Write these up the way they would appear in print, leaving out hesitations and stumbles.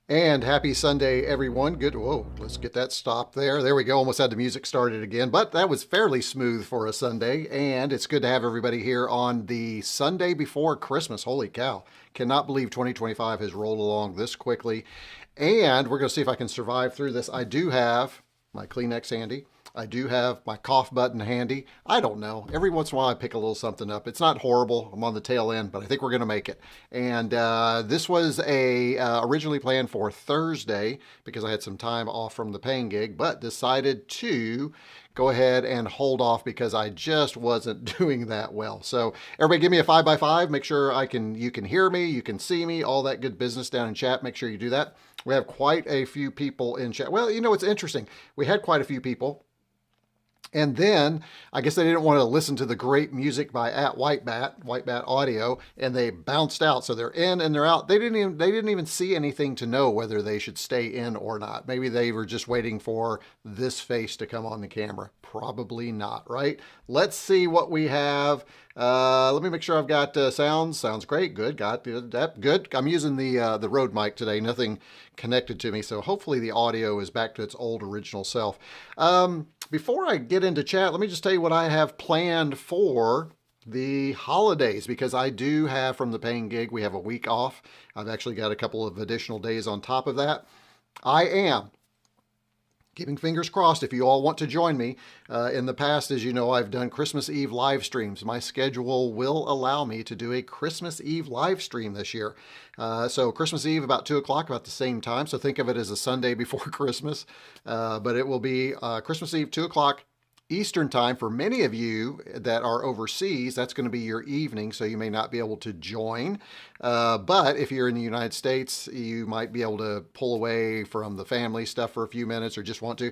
And happy Sunday, everyone. Good. Whoa, let's get that stopped there. There we go. Almost had the music started again, but that was fairly smooth for a Sunday. And it's good to have everybody here on the Sunday before Christmas. Holy cow. Cannot believe 2025 has rolled along this quickly. And we're going to see if I can survive through this. I do have my Kleenex handy. I do have my cough button handy. I don't know. Every once in a while, I pick a little something up. It's not horrible. I'm on the tail end, but I think we're going to make it. And this was originally planned for Thursday because I had some time off from the paying gig, but decided to go ahead and hold off because I just wasn't doing that well. So everybody give me a 5x5. Make sure you can hear me, you can see me, all that good business down in chat. Make sure you do that. We have quite a few people in chat. Well, you know, it's interesting. We had quite a few people. And then I guess they didn't want to listen to the great music by White Bat Audio, and they bounced out. So they're in and they're out. They didn't even see anything to know whether they should stay in or not. Maybe they were just waiting for this face to come on the camera. Probably not, right? Let's see what we have. Let me make sure I've got sounds. Sounds great. Good. Got that. Good. I'm using the Rode mic today. Nothing connected to me, so hopefully the audio is back to its old original self. Before I get into chat, let me just tell you what I have planned for the holidays, because I do have, from the paying gig, we have a week off. I've actually got a couple of additional days on top of that. I am keeping fingers crossed if you all want to join me. In the past, as you know, I've done Christmas Eve live streams. My schedule will allow me to do a Christmas Eve live stream this year. So Christmas Eve about 2 o'clock, about the same time. So think of it as a Sunday before Christmas. But it will be Christmas Eve, 2 o'clock Eastern time. For many of you that are overseas, that's going to be your evening, so you may not be able to join. But if you're in the United States, you might be able to pull away from the family stuff for a few minutes or just want to.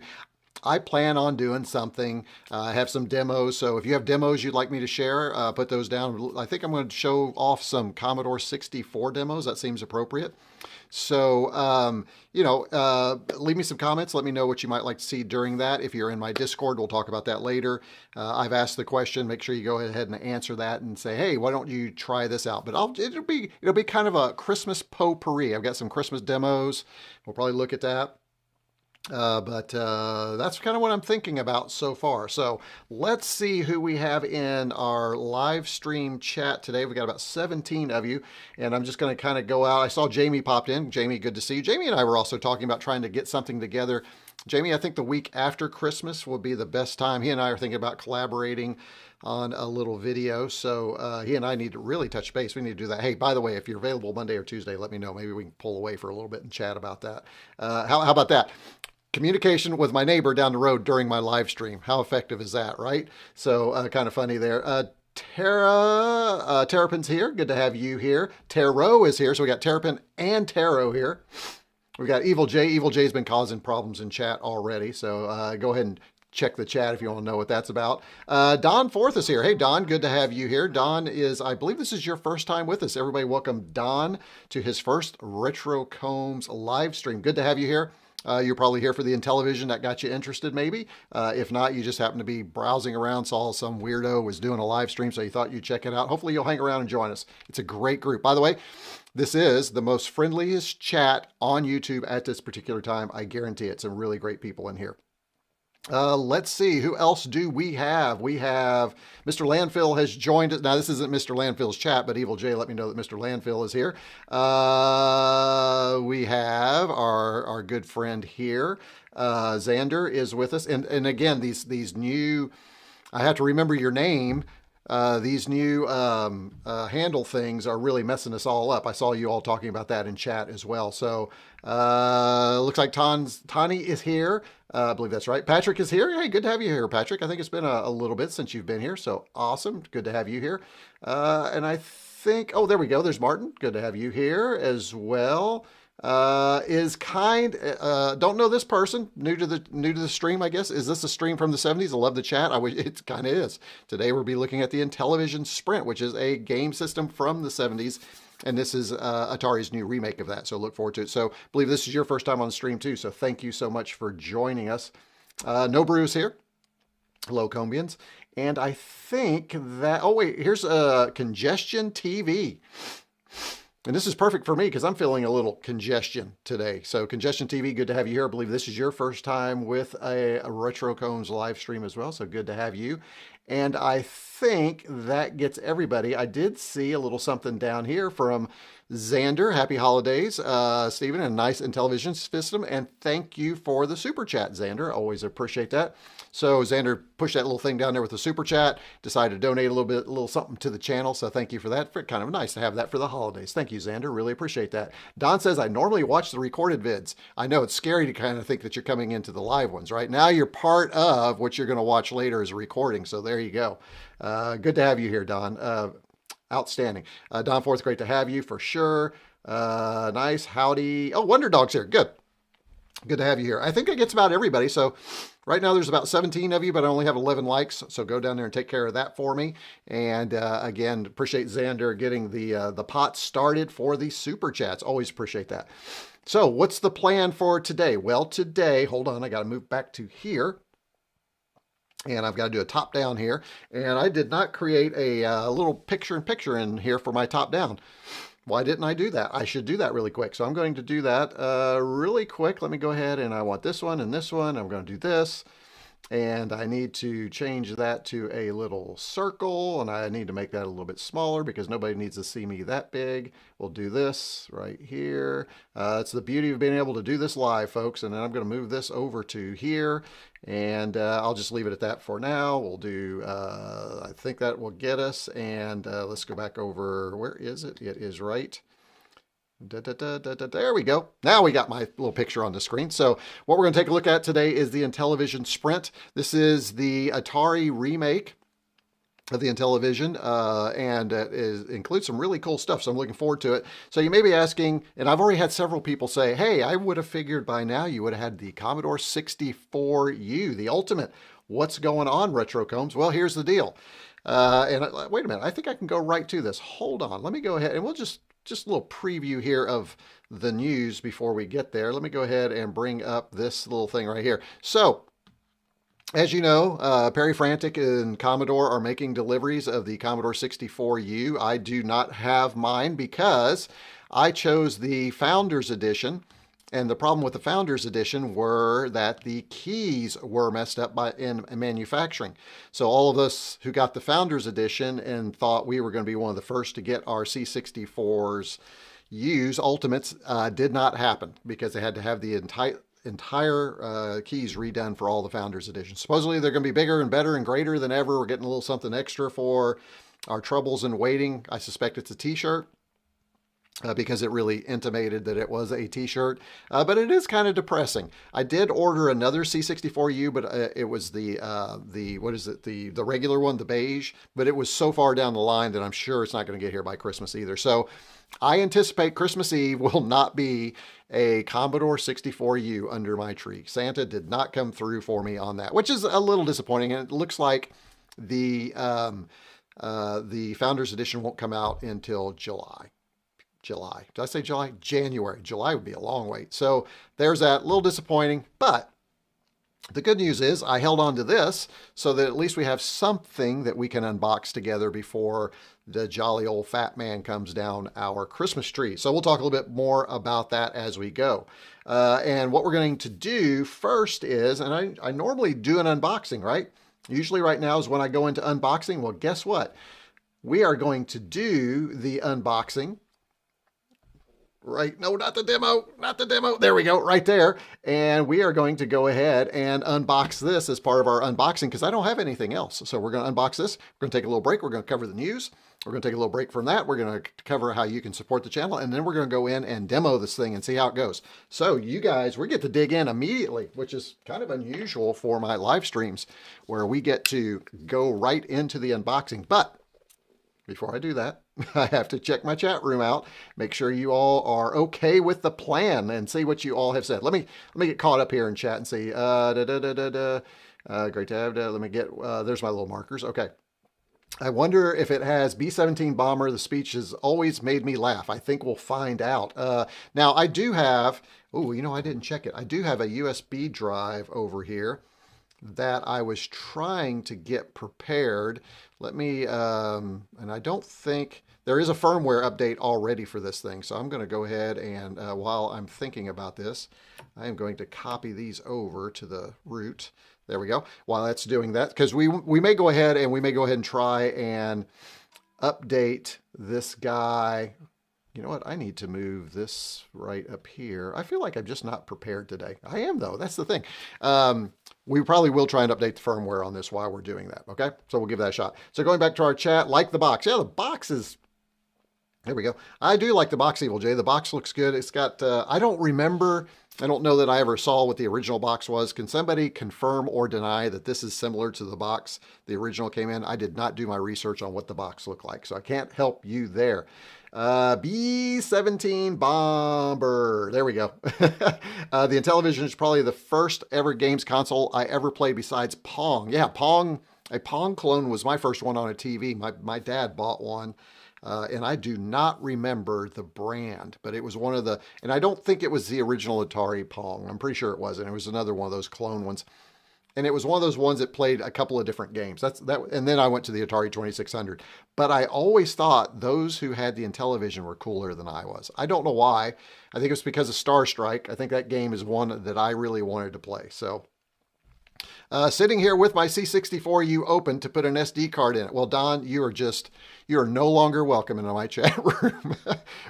I plan on doing something. I have some demos, so if you have demos you'd like me to share, put those down. I think I'm going to show off some Commodore 64 demos. That seems appropriate. So, leave me some comments. Let me know what you might like to see during that. If you're in my Discord, we'll talk about that later. I've asked the question. Make sure you go ahead and answer that and say, hey, why don't you try this out? But it'll be kind of a Christmas potpourri. I've got some Christmas demos. We'll probably look at that. But that's kind of what I'm thinking about so far. So let's see who we have in our live stream chat today. We got about 17 of you, and I'm just going to kind of go out. I saw Jamie popped in. Jamie, good to see you. Jamie and I were also talking about trying to get something together. Jamie, I think the week after Christmas will be the best time. He and I are thinking about collaborating on a little video. So he and I need to really touch base. We need to do that. Hey, by the way, if you're available Monday or Tuesday, let me know. Maybe we can pull away for a little bit and chat about that. How about that? Communication with my neighbor down the road during my live stream. How effective is that, right? So kind of funny there. Terrapin's here. Good to have you here. Tarot is here. So we got Terrapin and Tarot here. We got Evil J. Evil J's been causing problems in chat already. So go ahead and check the chat if you want to know what that's about. Don Forth is here. Hey, Don, good to have you here. Don is, I believe this is your first time with us. Everybody welcome Don to his first Retro Combs live stream. Good to have you here. You're probably here for the Intellivision. That got you interested, maybe. If not, you just happened to be browsing around, saw some weirdo was doing a live stream, so you thought you'd check it out. Hopefully you'll hang around and join us. It's a great group. By the way, this is the most friendliest chat on YouTube at this particular time. I guarantee it. Some really great people in here. Let's see, who else do we have? We have Mr. Landfill has joined us. Now, this isn't Mr. Landfill's chat, but Evil J let me know that Mr. Landfill is here. We have our good friend here. Xander is with us. And again, these new, I have to remember your name. These new handle things are really messing us all up. I saw you all talking about that in chat as well. So looks like Tani is here. I believe that's right. Patrick is here. Hey, good to have you here, Patrick. I think it's been a little bit since you've been here, so awesome. Good to have you here. And I think, oh, there we go. There's Martin. Good to have you here as well. Don't know this person, new to the stream, I guess. Is this a stream from the 70s? I love the chat. I wish it kind of is. Today we'll be looking at the Intellivision Sprint, which is a game system from the 70s. And this is Atari's new remake of that, so look forward to it. So I believe this is your first time on the stream too, so thank you so much for joining us. No Brews here. Hello, Combians. And I think that, oh wait, here's Congestion TV. And this is perfect for me because I'm feeling a little congestion today. So Congestion TV, good to have you here. I believe this is your first time with a Retro Combs live stream as well. So good to have you. And I think that gets everybody. I did see a little something down here from Xander. Happy holidays, Stephen, and nice Intellivision system. And thank you for the super chat, Xander. Always appreciate that. So Xander pushed that little thing down there with the super chat, decided to donate a little something to the channel. So thank you for that. Kind of nice to have that for the holidays. Thank you, Xander. Really appreciate that. Don says, I normally watch the recorded vids. I know it's scary to kind of think that you're coming into the live ones, right? Now you're part of what you're going to watch later as a recording. So there you go. Good to have you here, Don. Outstanding. Don Forth, great to have you for sure. Nice. Howdy. Oh, Wonder Dog's here. Good. Good to have you here. I think it gets about everybody. So right now there's about 17 of you, but I only have 11 likes. So go down there and take care of that for me. And again, appreciate Xander getting the pot started for the super chats. Always appreciate that. So what's the plan for today? Well, today, hold on, I got to move back to here. And I've got to do a top down here. And I did not create a little picture-in-picture in here for my top down. Why didn't I do that? I should do that really quick. So I'm going to do that really quick. Let me go ahead and I want this one and this one. I'm going to do this. And I need to change that to a little circle, and I need to make that a little bit smaller because nobody needs to see me that big. We'll do this right here. That's the beauty of being able to do this live, folks. And then I'm going to move this over to here, and I'll just leave it at that for now. We'll do, I think that will get us, and let's go back over. Where is it? It is right. There we go. Now we got my little picture on the screen. So what we're going to take a look at today is the Intellivision Sprint. This is the Atari remake of the Intellivision, and includes some really cool stuff. So I'm looking forward to it. So you may be asking, and I've already had several people say, hey, I would have figured by now you would have had the Commodore 64U, the ultimate. What's going on, Retro Combs? Well, here's the deal. And wait a minute, I think I can go right to this. Hold on. Let me go ahead and we'll just a little preview here of the news before we get there. Let me go ahead and bring up this little thing right here. So, as you know, Perry Frantic and Commodore are making deliveries of the Commodore 64U. I do not have mine because I chose the Founders Edition. And the problem with the Founders Edition were that the keys were messed up in manufacturing. So all of us who got the Founders Edition and thought we were going to be one of the first to get our C64s used, Ultimates, did not happen because they had to have the entire keys redone for all the Founders Edition. Supposedly they're going to be bigger and better and greater than ever. We're getting a little something extra for our troubles in waiting. I suspect it's a t-shirt. Because it really intimated that it was a t-shirt, but it is kind of depressing. I did order another C64U, but it was the what is it, the regular one, the beige, but it was so far down the line that I'm sure it's not going to get here by Christmas either. So I anticipate Christmas Eve will not be a Commodore 64U under my tree. Santa did not come through for me on that, which is a little disappointing, and it looks like the Founders Edition won't come out until July. Did I say July? January. July would be a long wait. So there's that. A little disappointing, but the good news is I held on to this so that at least we have something that we can unbox together before the jolly old fat man comes down our Christmas tree. So we'll talk a little bit more about that as we go. And what we're going to do first is, and I normally do an unboxing, right? Usually right now is when I go into unboxing. Well, guess what? We are going to do the unboxing. Right, no, not the demo. There we go, right there. And we are going to go ahead and unbox this as part of our unboxing because I don't have anything else. So we're going to unbox this. We're going to take a little break. We're going to cover the news. We're going to take a little break from that. We're going to cover how you can support the channel. And then we're going to go in and demo this thing and see how it goes. So you guys, we get to dig in immediately, which is kind of unusual for my live streams where we get to go right into the unboxing. But before I do that, I have to check my chat room out, make sure you all are okay with the plan and see what you all have said. Let me get caught up here in chat and see. Great to have. Let me get, there's my little markers. Okay. I wonder if it has B-17 bomber. The speech has always made me laugh. I think we'll find out. Now I do have, oh, you know, I didn't check it. I do have a USB drive over here. that I was trying to get prepared. Let me, and I don't think there is a firmware update already for this thing. So I'm going to go ahead and while I'm thinking about this, I am going to copy these over to the root. There we go. While that's doing that, because we may go ahead and try and update this guy. You know what? I need to move this right up here. I feel like I'm just not prepared today. I am, though. That's the thing. We probably will try and update the firmware on this while we're doing that. Okay, so we'll give that a shot. So going back to our chat, like the box. Yeah, the box is, there we go. I do like the box, Evil J. The box looks good. It's got, I don't know that I ever saw what the original box was. Can somebody confirm or deny that this is similar to the box the original came in? I did not do my research on what the box looked like, so I can't help you there. B-17 Bomber. There we go. The Intellivision is probably the first ever games console I ever played besides Pong. Yeah, Pong. A Pong clone was my first one on a TV. My dad bought one. And I do not remember the brand, but it was one of the, and I don't think it was the original Atari Pong. I'm pretty sure it wasn't. It was another one of those clone ones. And it was one of those ones that played a couple of different games. And then I went to the Atari 2600. But I always thought those who had the Intellivision were cooler than I was. I don't know why. I think it was because of Star Strike. I think that game is one that I really wanted to play. So sitting here with my C64U open to put an SD card in it. Well, Don, you are no longer welcome in my chat room.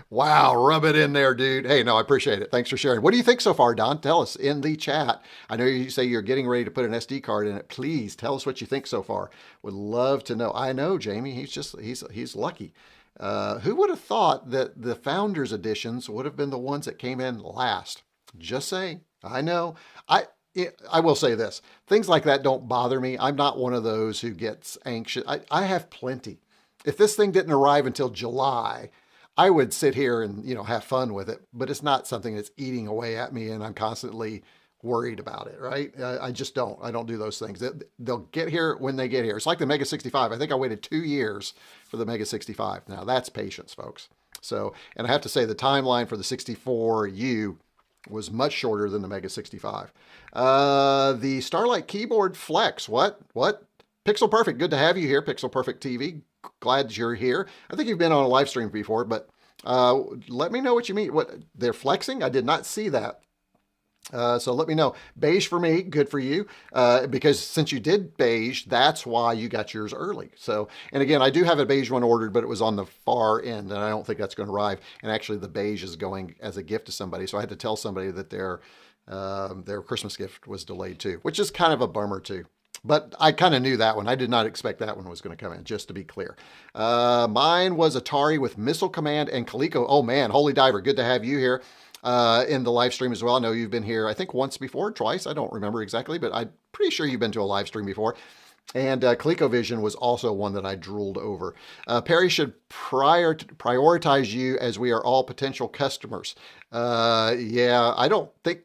Wow, rub it in there, dude. Hey, no, I appreciate it. Thanks for sharing. What do you think so far, Don? Tell us in the chat. I know you say you're getting ready to put an SD card in it. Please tell us what you think so far. Would love to know. I know, Jamie, he's lucky. Who would have thought that the Founders editions would have been the ones that came in last? Just saying. I know. I will say this. Things like that don't bother me. I'm not one of those who gets anxious. I have plenty. If this thing didn't arrive until July, I would sit here and, have fun with it. But it's not something that's eating away at me and I'm constantly worried about it, right? I just don't. I don't do those things. They'll get here when they get here. It's like the Mega 65. I think I waited 2 years for the Mega 65. Now, that's patience, folks. So, and I have to say the timeline for the 64U was much shorter than the Mega 65. The Starlight Keyboard Flex. What? Pixel Perfect. Good to have you here, Pixel Perfect TV. Glad you're here. I think you've been on a live stream before, but let me know what you mean. What they're flexing? I did not see that. So let me know. Beige for me, good for you. Because since you did beige, that's why you got yours early. So, and again, I do have a beige one ordered, but it was on the far end and I don't think that's going to arrive. And actually the beige is going as a gift to somebody. So I had to tell somebody that their Christmas gift was delayed too, which is kind of a bummer too. But I kind of knew that one. I did not expect that one was going to come in, just to be clear. Mine was Atari with Missile Command and Coleco. Oh man, Holy Diver, good to have you here. In the live stream as well. I know you've been here, I think once before, twice. I don't remember exactly, but I'm pretty sure you've been to a live stream before. And ColecoVision was also one that I drooled over. Perry should prioritize you as we are all potential customers. Yeah, I don't think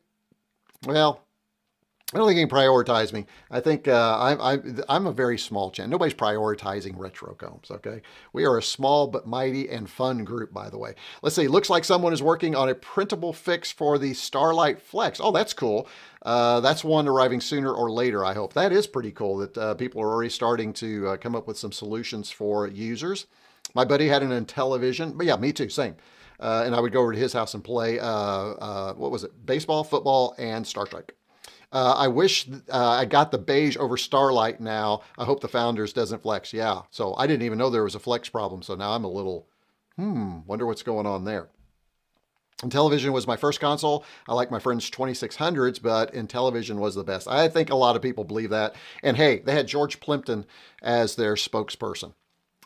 he can prioritize me. I think I'm a very small channel. Nobody's prioritizing Retrocombs, okay? We are a small but mighty and fun group, by the way. Let's see. Looks like someone is working on a printable fix for the Starlight Flex. Oh, that's cool. That's one arriving sooner or later, I hope. That is pretty cool that people are already starting to come up with some solutions for users. My buddy had an Intellivision, but yeah, me too, same. And I would go over to his house and play, what was it? Baseball, football, and Star Strike. I wish I got the beige over Starlight now. I hope the Founders doesn't flex. Yeah, so I didn't even know there was a flex problem. So now I'm a little, wonder what's going on there. Intellivision was my first console. I like my friend's 2600s, but Intellivision was the best. I think a lot of people believe that. And hey, they had George Plimpton as their spokesperson.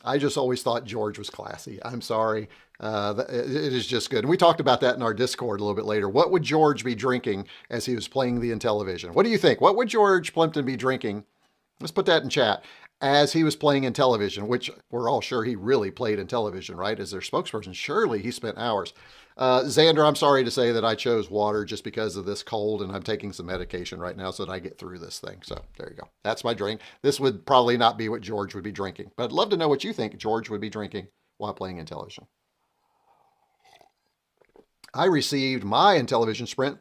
I just always thought George was classy. I'm sorry. It is just good. And we talked about that in our Discord a little bit later. What would George be drinking as he was playing the Intellivision? What do you think? What would George Plimpton be drinking? Let's put that in chat. As he was playing Intellivision, which we're all sure he really played Intellivision, right? As their spokesperson. Surely he spent hours. Xander, I'm sorry to say that I chose water just because of this cold and I'm taking some medication right now so that I get through this thing. So there you go. That's my drink. This would probably not be what George would be drinking, but I'd love to know what you think George would be drinking while playing Intellivision. I received my Intellivision Sprint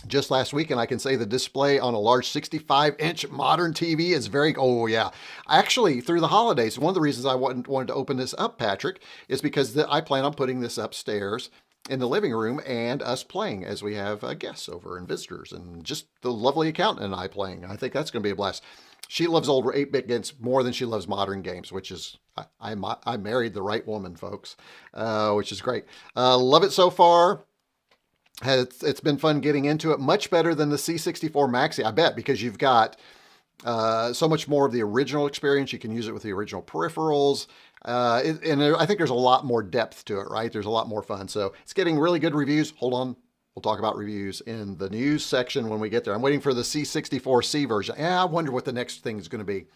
just last week, and I can say the display on a large 65-inch modern TV is very, oh yeah. Actually, through the holidays, one of the reasons I wanted to open this up, Patrick, is because I plan on putting this upstairs in the living room and us playing as we have guests over and visitors, and just the lovely accountant and I playing. I think that's going to be a blast. She loves old 8-bit games more than she loves modern games, which is, I married the right woman, folks, which is great. Love it so far. It's been fun getting into it. Much better than the C64 Maxi, I bet, because you've got so much more of the original experience. You can use it with the original peripherals. And I think there's a lot more depth to it, right? There's a lot more fun. So it's getting really good reviews. Hold on. We'll talk about reviews in the news section when we get there. I'm waiting for the C64C version. Yeah, I wonder what the next thing is going to be.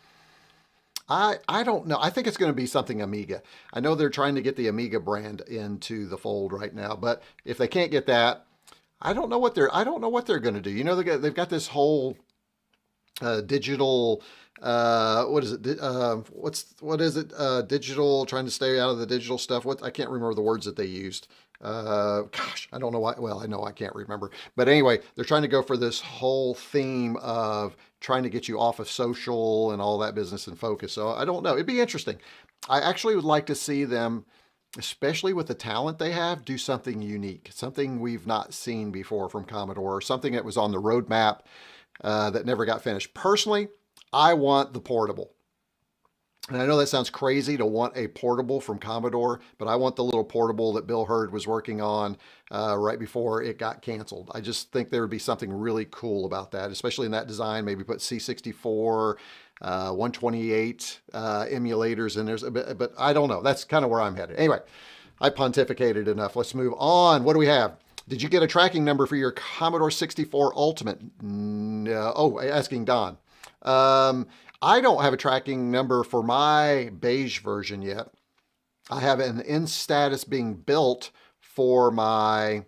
I don't know. I think it's going to be something Amiga. I know they're trying to get the Amiga brand into the fold right now, but if they can't get that, I don't know what they're going to do. You know, they've got this whole digital, what is it? What is it? Digital, trying to stay out of the digital stuff. I can't remember the words that they used. Gosh, I don't know why. Well, I know I can't remember, but anyway, they're trying to go for this whole theme of trying to get you off of social and all that business and focus. So I don't know. It'd be interesting. I actually would like to see them, especially with the talent they have, do something unique, something we've not seen before from Commodore, or something that was on the roadmap that never got finished. Personally, I want the portable. And I know that sounds crazy to want a portable from Commodore, but I want the little portable that Bill Hurd was working on right before it got canceled. I just think there would be something really cool about that, especially in that design. Maybe put C64, 128 emulators in there, but I don't know. That's kind of where I'm headed. Anyway, I pontificated enough. Let's move on. What do we have? Did you get a tracking number for your Commodore 64 Ultimate? No. Oh, asking Don. I don't have a tracking number for my beige version yet. I have an in status being built for my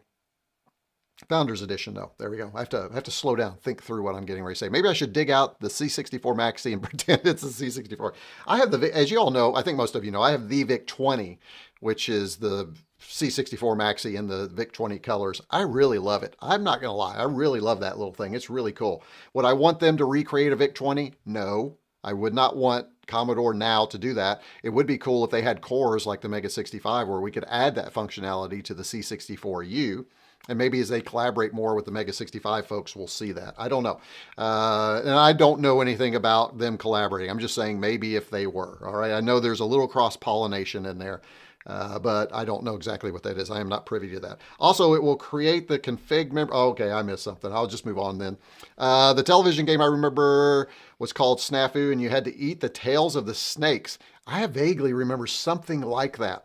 Founders Edition, though. There we go. I have to slow down, think through what I'm getting ready to say. Maybe I should dig out the C64 Maxi and pretend it's a C64. I have as you all know, I think most of you know, I have the VIC-20, which is the C64 Maxi in the VIC-20 colors. I really love it. I'm not going to lie. I really love that little thing. It's really cool. Would I want them to recreate a VIC-20? No. I would not want Commodore now to do that. It would be cool if they had cores like the Mega 65 where we could add that functionality to the C64U. And maybe as they collaborate more with the Mega 65 folks, we'll see that. I don't know. And I don't know anything about them collaborating. I'm just saying maybe if they were. All right. I know there's a little cross-pollination in there. But I don't know exactly what that is. I am not privy to that. Also, it will create the config member. Oh, okay, I missed something. I'll just move on then. The television game I remember was called Snafu, and you had to eat the tails of the snakes. I vaguely remember something like that.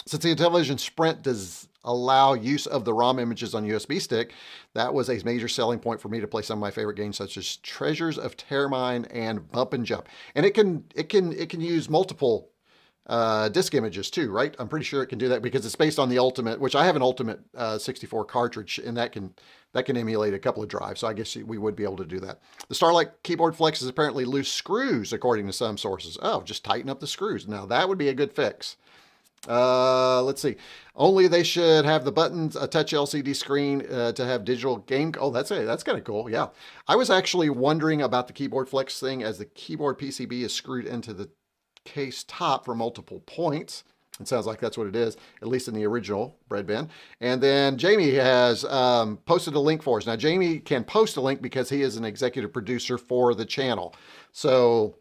Since the Intellivision Sprint does allow use of the ROM images on USB stick, that was a major selling point for me to play some of my favorite games, such as Treasures of Termine and Bump and Jump. And it can use multiple disk images too, right? I'm pretty sure it can do that because it's based on the Ultimate, which I have an Ultimate 64 cartridge, and that can emulate a couple of drives. So I guess we would be able to do that. The Starlight keyboard flex is apparently loose screws, according to some sources. Oh, just tighten up the screws. Now that would be a good fix. Let's see. Only they should have the buttons, a touch LCD screen to have digital game. Oh, that's kind of cool. Yeah. I was actually wondering about the keyboard flex thing, as the keyboard PCB is screwed into the case top for multiple points. It sounds like that's what it is, at least in the original bread bin. And then Jamie has posted a link for us. Now, Jamie can post a link because he is an executive producer for the channel. So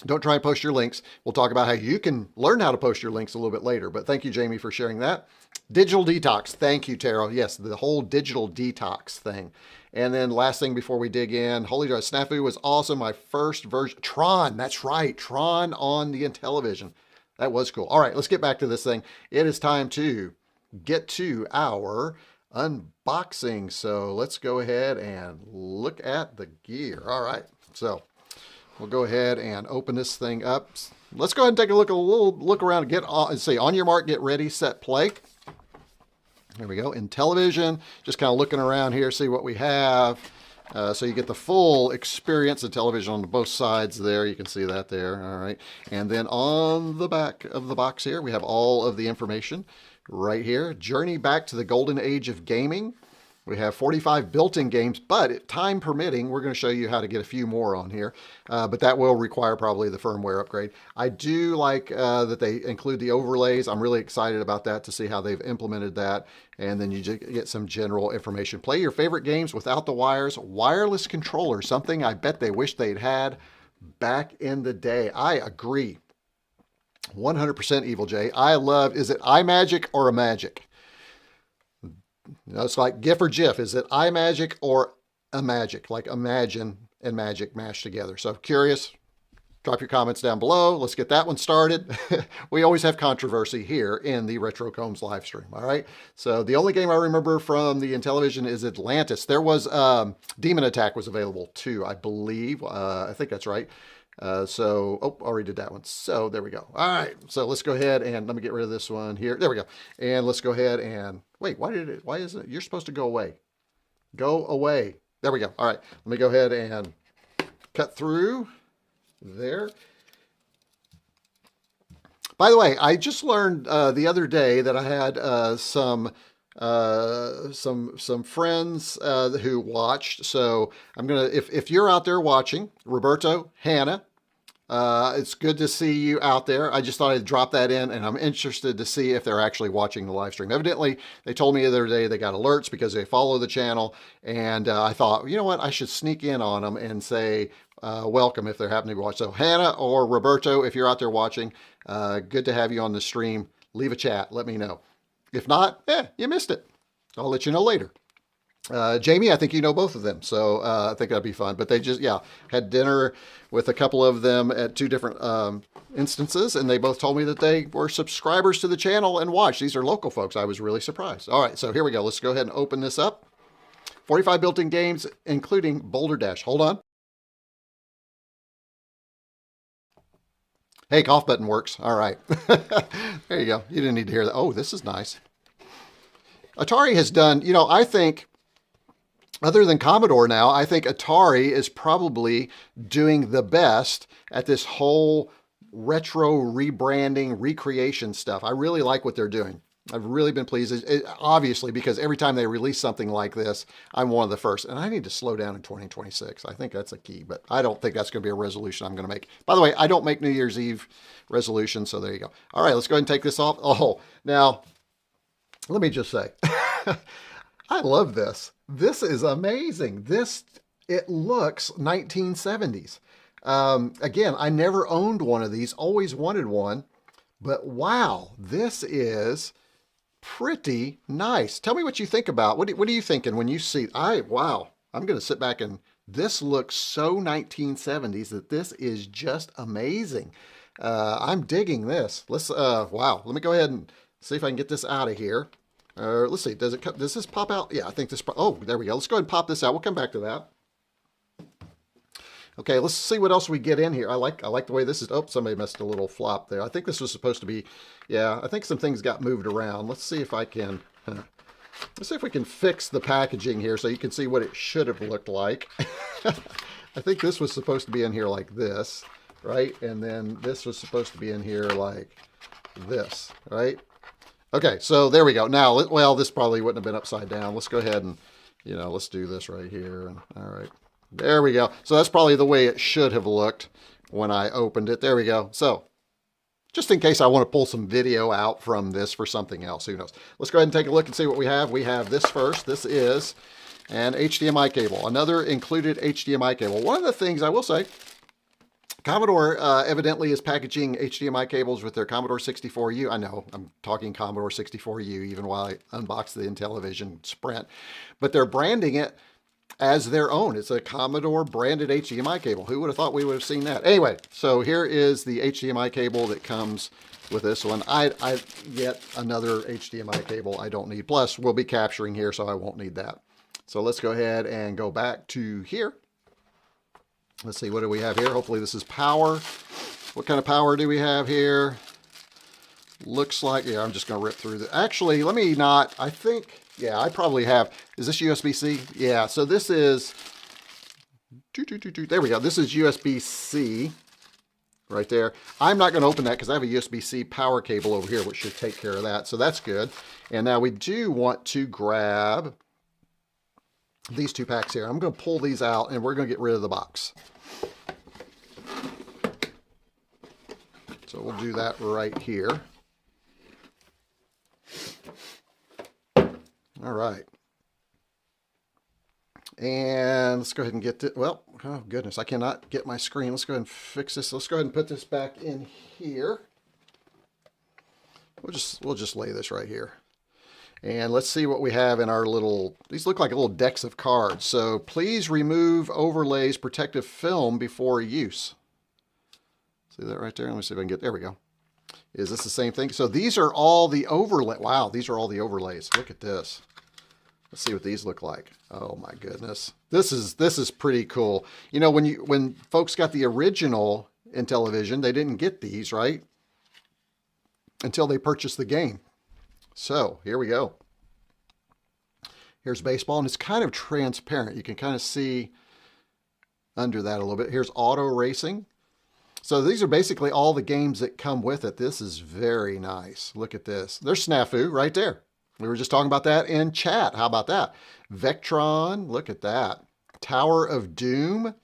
don't try and post your links. We'll talk about how you can learn how to post your links a little bit later. But thank you, Jamie, for sharing that. Digital detox. Thank you, Taro. Yes, the whole digital detox thing. And then last thing before we dig in, Holy Drive Snafu was awesome. My first version, Tron, that's right, Tron on the Intellivision. That was cool. All right, let's get back to this thing. It is time to get to our unboxing. So let's go ahead and look at the gear. All right, so we'll go ahead and open this thing up. Let's go ahead and take a little look around and get on, and say, on your mark, get ready, set, play. There we go. Intellivision, just kind of looking around here, see what we have. So you get the full experience of television on both sides there. You can see that there. All right. And then on the back of the box here, we have all of the information right here. Journey back to the golden age of gaming. We have 45 built-in games, but time permitting, we're going to show you how to get a few more on here. But that will require probably the firmware upgrade. I do like that they include the overlays. I'm really excited about that to see how they've implemented that. And then you just get some general information. Play your favorite games without the wires. Wireless controller, something I bet they wish they'd had back in the day. I agree. 100% Evil J. I love, is it iMagic or a Magic? You know, it's like GIF or GIF. Is it iMagic or a Magic? Like Imagine and Magic mashed together. So curious, drop your comments down below. Let's get that one started. We always have controversy here in the Retro Combs live stream. All right. So the only game I remember from the Intellivision is Atlantis. There was Demon Attack was available too, I believe. I think that's right. Already did that one. So there we go. All right. So let's go ahead and let me get rid of this one here. There we go. And let's go ahead and wait, why isn't it? You're supposed to go away. Go away. There we go. All right. Let me go ahead and cut through there. By the way, I just learned the other day that I had some friends who watched. So I'm gonna, if you're out there watching, Roberto, Hannah, it's good to see you out there. I just thought I'd drop that in, and I'm interested to see if they're actually watching the live stream. Evidently, they told me the other day they got alerts because they follow the channel, and I thought, you know what, I should sneak in on them and say welcome if they're happening to watch. So Hannah or Roberto, if you're out there watching, good to have you on the stream. Leave a chat. Let me know. If not, you missed it. I'll let you know later. Jamie, I think you know both of them, so I think that'd be fun. But they just, had dinner with a couple of them at two different instances, and they both told me that they were subscribers to the channel and watched. These are local folks. I was really surprised. All right, so here we go. Let's go ahead and open this up. 45 built-in games, including Boulder Dash. Hold on. Hey, cough button works. All right. There you go. You didn't need to hear that. Oh, this is nice. Atari has done, I think, other than Commodore now, I think Atari is probably doing the best at this whole retro rebranding, recreation stuff. I really like what they're doing. I've really been pleased, obviously, because every time they release something like this, I'm one of the first. And I need to slow down in 2026. I think that's a key, but I don't think that's going to be a resolution I'm going to make. By the way, I don't make New Year's Eve resolutions, so there you go. All right, let's go ahead and take this off. Oh, now, let me just say, I love this. This is amazing. It looks 1970s. Again, I never owned one of these, always wanted one, but wow, this is pretty nice. Tell me what you think about. What are you thinking when you see? Wow, I'm going to sit back and this looks so 1970s that this is just amazing. I'm digging this. Wow, let me go ahead and see if I can get this out of here. Let's see, does this pop out? Yeah, I think this, oh, there we go. Let's go ahead and pop this out. We'll come back to that. Okay, let's see what else we get in here. I like the way this is. Oh, somebody messed a little flop there. I think this was supposed to be, I think some things got moved around. Let's see if I can, let's see if we can fix the packaging here so you can see what it should have looked like. I think this was supposed to be in here like this, right? And then this was supposed to be in here like this, right? Okay, so there we go. Now, well, this probably wouldn't have been upside down. Let's go ahead and, let's do this right here. All right, there we go. So that's probably the way it should have looked when I opened it. There we go. So just in case I want to pull some video out from this for something else, who knows? Let's go ahead and take a look and see what we have. We have this first. This is an HDMI cable, another included HDMI cable. One of the things I will say, Commodore evidently is packaging HDMI cables with their Commodore 64U. I know, I'm talking Commodore 64U even while I unbox the Intellivision Sprint, but they're branding it as their own. It's a Commodore branded HDMI cable. Who would have thought we would have seen that? Anyway, so here is the HDMI cable that comes with this one. I get another HDMI cable I don't need. Plus, we'll be capturing here, so I won't need that. So let's go ahead and go back to here. Let's see, what do we have here? Hopefully this is power. What kind of power do we have here? Looks like, yeah, I'm just going to rip through the, actually, let me not, I think, yeah, I probably have, is this USB-C? Yeah, so this is, there we go. This is USB-C right there. I'm not going to open that because I have a USB-C power cable over here, which should take care of that. So that's good. And now we do want to grab these 2 packs here. I'm going to pull these out and we're going to get rid of the box. So we'll do that right here. All right. And let's go ahead and get it. Well, oh goodness, I cannot get my screen. Let's go ahead and fix this. Let's go ahead and put this back in here. We'll just lay this right here. And let's see what we have in our little, these look like little decks of cards. So please remove overlays protective film before use. See that right there? Let me see if I can get, there we go. Is this the same thing? So these are all the overlay. Wow, these are all the overlays. Look at this. Let's see what these look like. Oh my goodness. This is pretty cool. You know, when folks got the original Intellivision, they didn't get these, right? Until they purchased the game. So here we go. Here's baseball, and it's kind of transparent. You can kind of see under that a little bit. Here's auto racing. So these are basically all the games that come with it. This is very nice. Look at this. There's Snafu right there. We were just talking about that in chat. How about that? Vectron, look at that. Tower of Doom,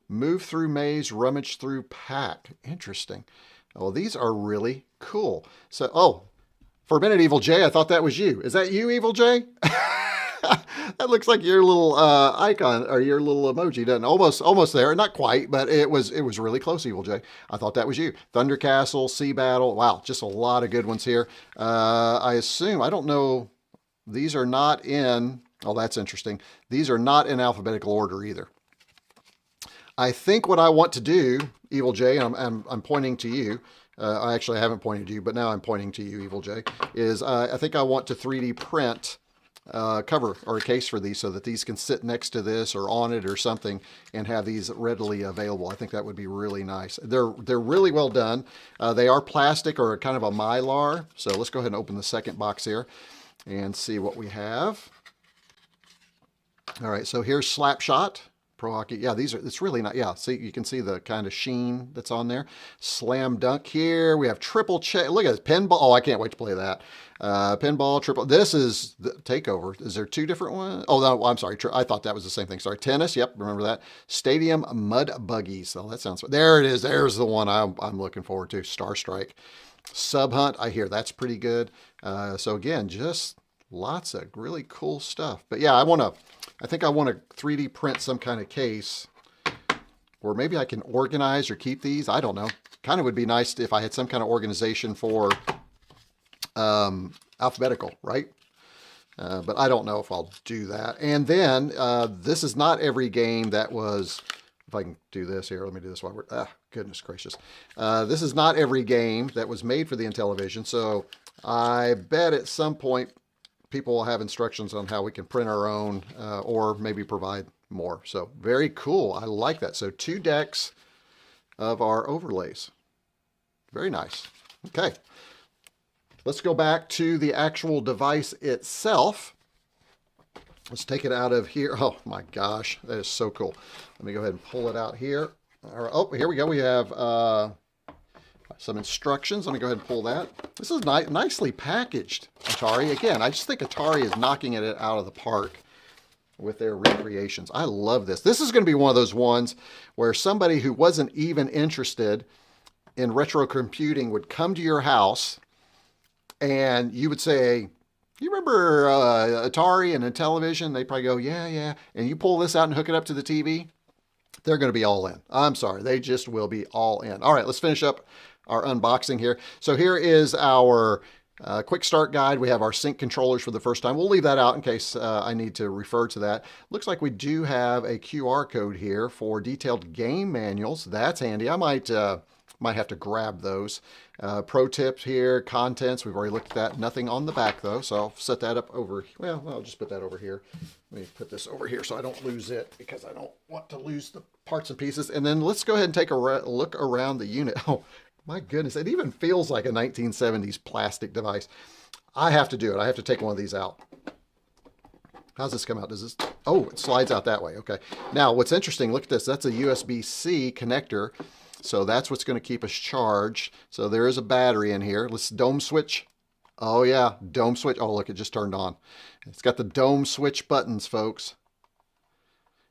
move through maze, rummage through pack. Interesting. Well, these are really cool. So, oh, for a minute, Evil J, I thought that was you. Is that you, Evil J? That looks like your little icon or your little emoji, doesn't it? Almost there. Not quite, but it was really close, Evil J. I thought that was you. Thunder Castle, Sea Battle. Wow, just a lot of good ones here. I assume, I don't know, these are not in, oh, that's interesting. These are not in alphabetical order either. I think what I want to do, Evil J, and I'm pointing to you, I actually haven't pointed to you, but now I'm pointing to you, Evil J, is I think I want to 3D print cover or a case for these so that these can sit next to this or on it or something and have these readily available. I think that would be really nice. They're really well done. They are plastic or kind of a mylar. So let's go ahead and open the second box here and see what we have. All right, so here's Slapshot. Pro Hockey, yeah, it's really not, yeah, see, you can see the kind of sheen that's on there. Slam Dunk here, we have Triple Check, look at this, Pinball, oh, I can't wait to play that. Pinball, Triple, this is the Takeover. Is there 2 different ones? Oh, no, I'm sorry, I thought that was the same thing, sorry. Tennis, yep, remember that. Stadium Mud Buggies, oh, that sounds, there it is, there's the one I'm looking forward to, Star Strike. Sub Hunt, I hear that's pretty good. So again, just lots of really cool stuff. But yeah, I think I want to 3D print some kind of case, or maybe I can organize or keep these. I don't know. Kind of would be nice if I had some kind of organization for alphabetical, right? But I don't know if I'll do that. And then this is not every game that was, if I can do this here, let me do this while we're, goodness gracious. This is not every game that was made for the Intellivision. So I bet at some point people will have instructions on how we can print our own or maybe provide more. So very cool. I like that. So 2 decks of our overlays. Very nice. Okay. Let's go back to the actual device itself. Let's take it out of here. Oh my gosh, that is so cool. Let me go ahead and pull it out here. All right. Oh, here we go. We have some instructions. Let me go ahead and pull that. This is nicely packaged, Atari. Again, I just think Atari is knocking it out of the park with their recreations. I love this. This is going to be one of those ones where somebody who wasn't even interested in retro computing would come to your house and you would say, you remember Atari and Intellivision? They probably go, yeah, yeah. And you pull this out and hook it up to the TV. They're going to be all in. I'm sorry. They just will be all in. All right, let's finish up our unboxing here. So here is our quick start guide. We have our sync controllers for the first time. We'll leave that out in case I need to refer to that. Looks like we do have a QR code here for detailed game manuals. That's handy. I might have to grab those. Pro tips here, contents. We've already looked at that. Nothing on the back though. So I'll set that up over. Well, I'll just put that over here. Let me put this over here so I don't lose it because I don't want to lose the parts and pieces. And then let's go ahead and take a look around the unit. Oh, my goodness, it even feels like a 1970s plastic device. I have to do it. I have to take one of these out. How's this come out? Does this, oh, it slides out that way. Okay. Now, what's interesting, look at this. That's a USB-C connector. So that's what's going to keep us charged. So there is a battery in here. Let's dome switch. Oh yeah, dome switch. Oh, look, it just turned on. It's got the dome switch buttons, folks.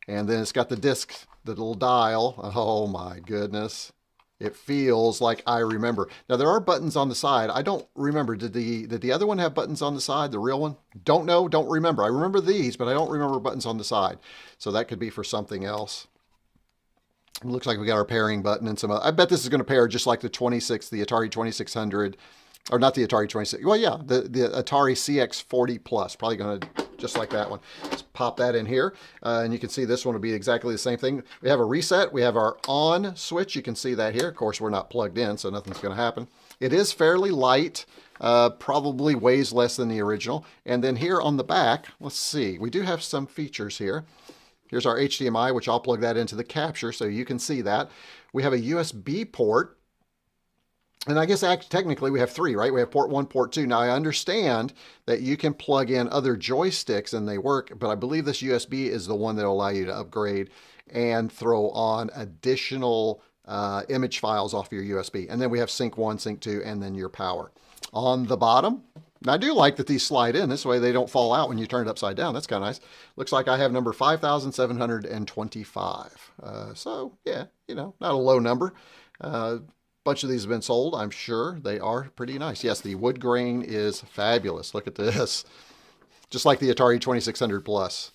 And then it's got the disc, the little dial. Oh my goodness. It feels like I remember. Now there are buttons on the side. I don't remember. Did the other one have buttons on the side? The real one? Don't know. Don't remember. I remember these, but I don't remember buttons on the side. So that could be for something else. It looks like we got our pairing button and some. I bet this is going to pair just like the Atari 2600, or not the Atari 26. Well, yeah, the Atari CX40 Plus. Probably going to just like that one. Let's pop that in here, and you can see this one will be exactly the same thing. We have a reset. We have our on switch. You can see that here. Of course, we're not plugged in, so nothing's going to happen. It is fairly light. Probably weighs less than the original. And then here on the back, let's see. We do have some features here. Here's our HDMI, which I'll plug that into the capture so you can see that. We have a USB port. And I guess technically we have three, right? We have port 1, port 2. Now I understand that you can plug in other joysticks and they work, but I believe this USB is the one that will allow you to upgrade and throw on additional image files off your USB. And then we have sync 1, sync 2, and then your power. On the bottom, and I do like that these slide in. This way they don't fall out when you turn it upside down. That's kind of nice. Looks like I have number 5,725. So yeah, not a low number. Bunch of these have been sold. I'm sure they are pretty nice. Yes, the wood grain is fabulous. Look at this. Just like the Atari 2600 Plus.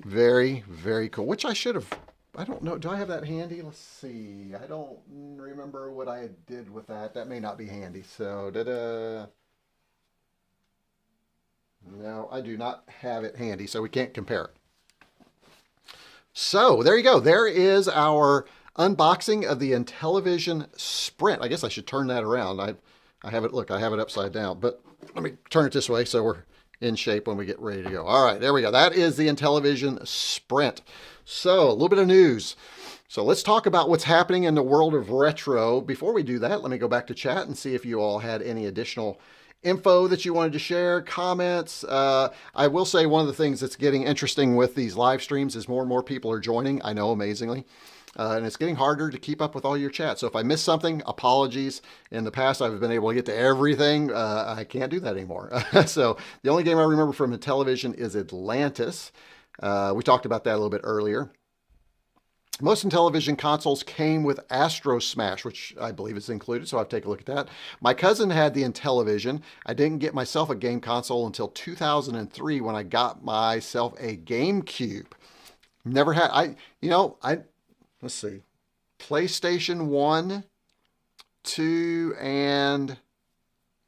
Very, very cool. Which I should have, I don't know. Do I have that handy? Let's see. I don't remember what I did with that. That may not be handy. So, no, I do not have it handy, so we can't compare it. So, there you go. There is our unboxing of the Intellivision Sprint. I guess I should turn that around. I have it, look, I have it upside down, but let me turn it this way so we're in shape when we get ready to go. All right, there we go. That is the Intellivision Sprint. So a little bit of news. So let's talk about what's happening in the world of retro. Before we do that, let me go back to chat and see if you all had any additional info that you wanted to share, comments. I will say one of the things that's getting interesting with these live streams is more and more people are joining. I know, amazingly. And it's getting harder to keep up with all your chat. So if I missed something, apologies. In the past, I've been able to get to everything. I can't do that anymore. So the only game I remember from Intellivision is Atlantis. We talked about that a little bit earlier. Most Intellivision consoles came with Astro Smash, which I believe is included, so I'll take a look at that. My cousin had the Intellivision. I didn't get myself a game console until 2003 when I got myself a GameCube. Never had, let's see, PlayStation 1, 2, and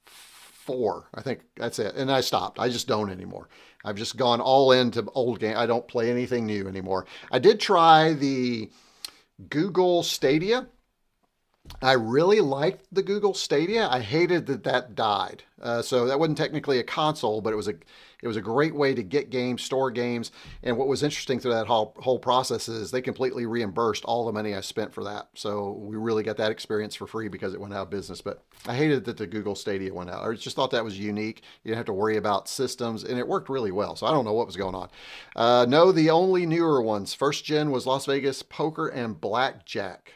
4. I think that's it. And I stopped. I just don't anymore. I've just gone all into old game. I don't play anything new anymore. I did try the Google Stadia. I really liked the Google Stadia. I hated that that died. So that wasn't technically a console, but it was a great way to get games, store games. And what was interesting through that whole process is they completely reimbursed all the money I spent for that. So we really got that experience for free because it went out of business. But I hated that the Google Stadia went out. I just thought that was unique. You didn't have to worry about systems, and it worked really well. So I don't know what was going on. No, the only newer ones. First gen was Las Vegas Poker and Blackjack.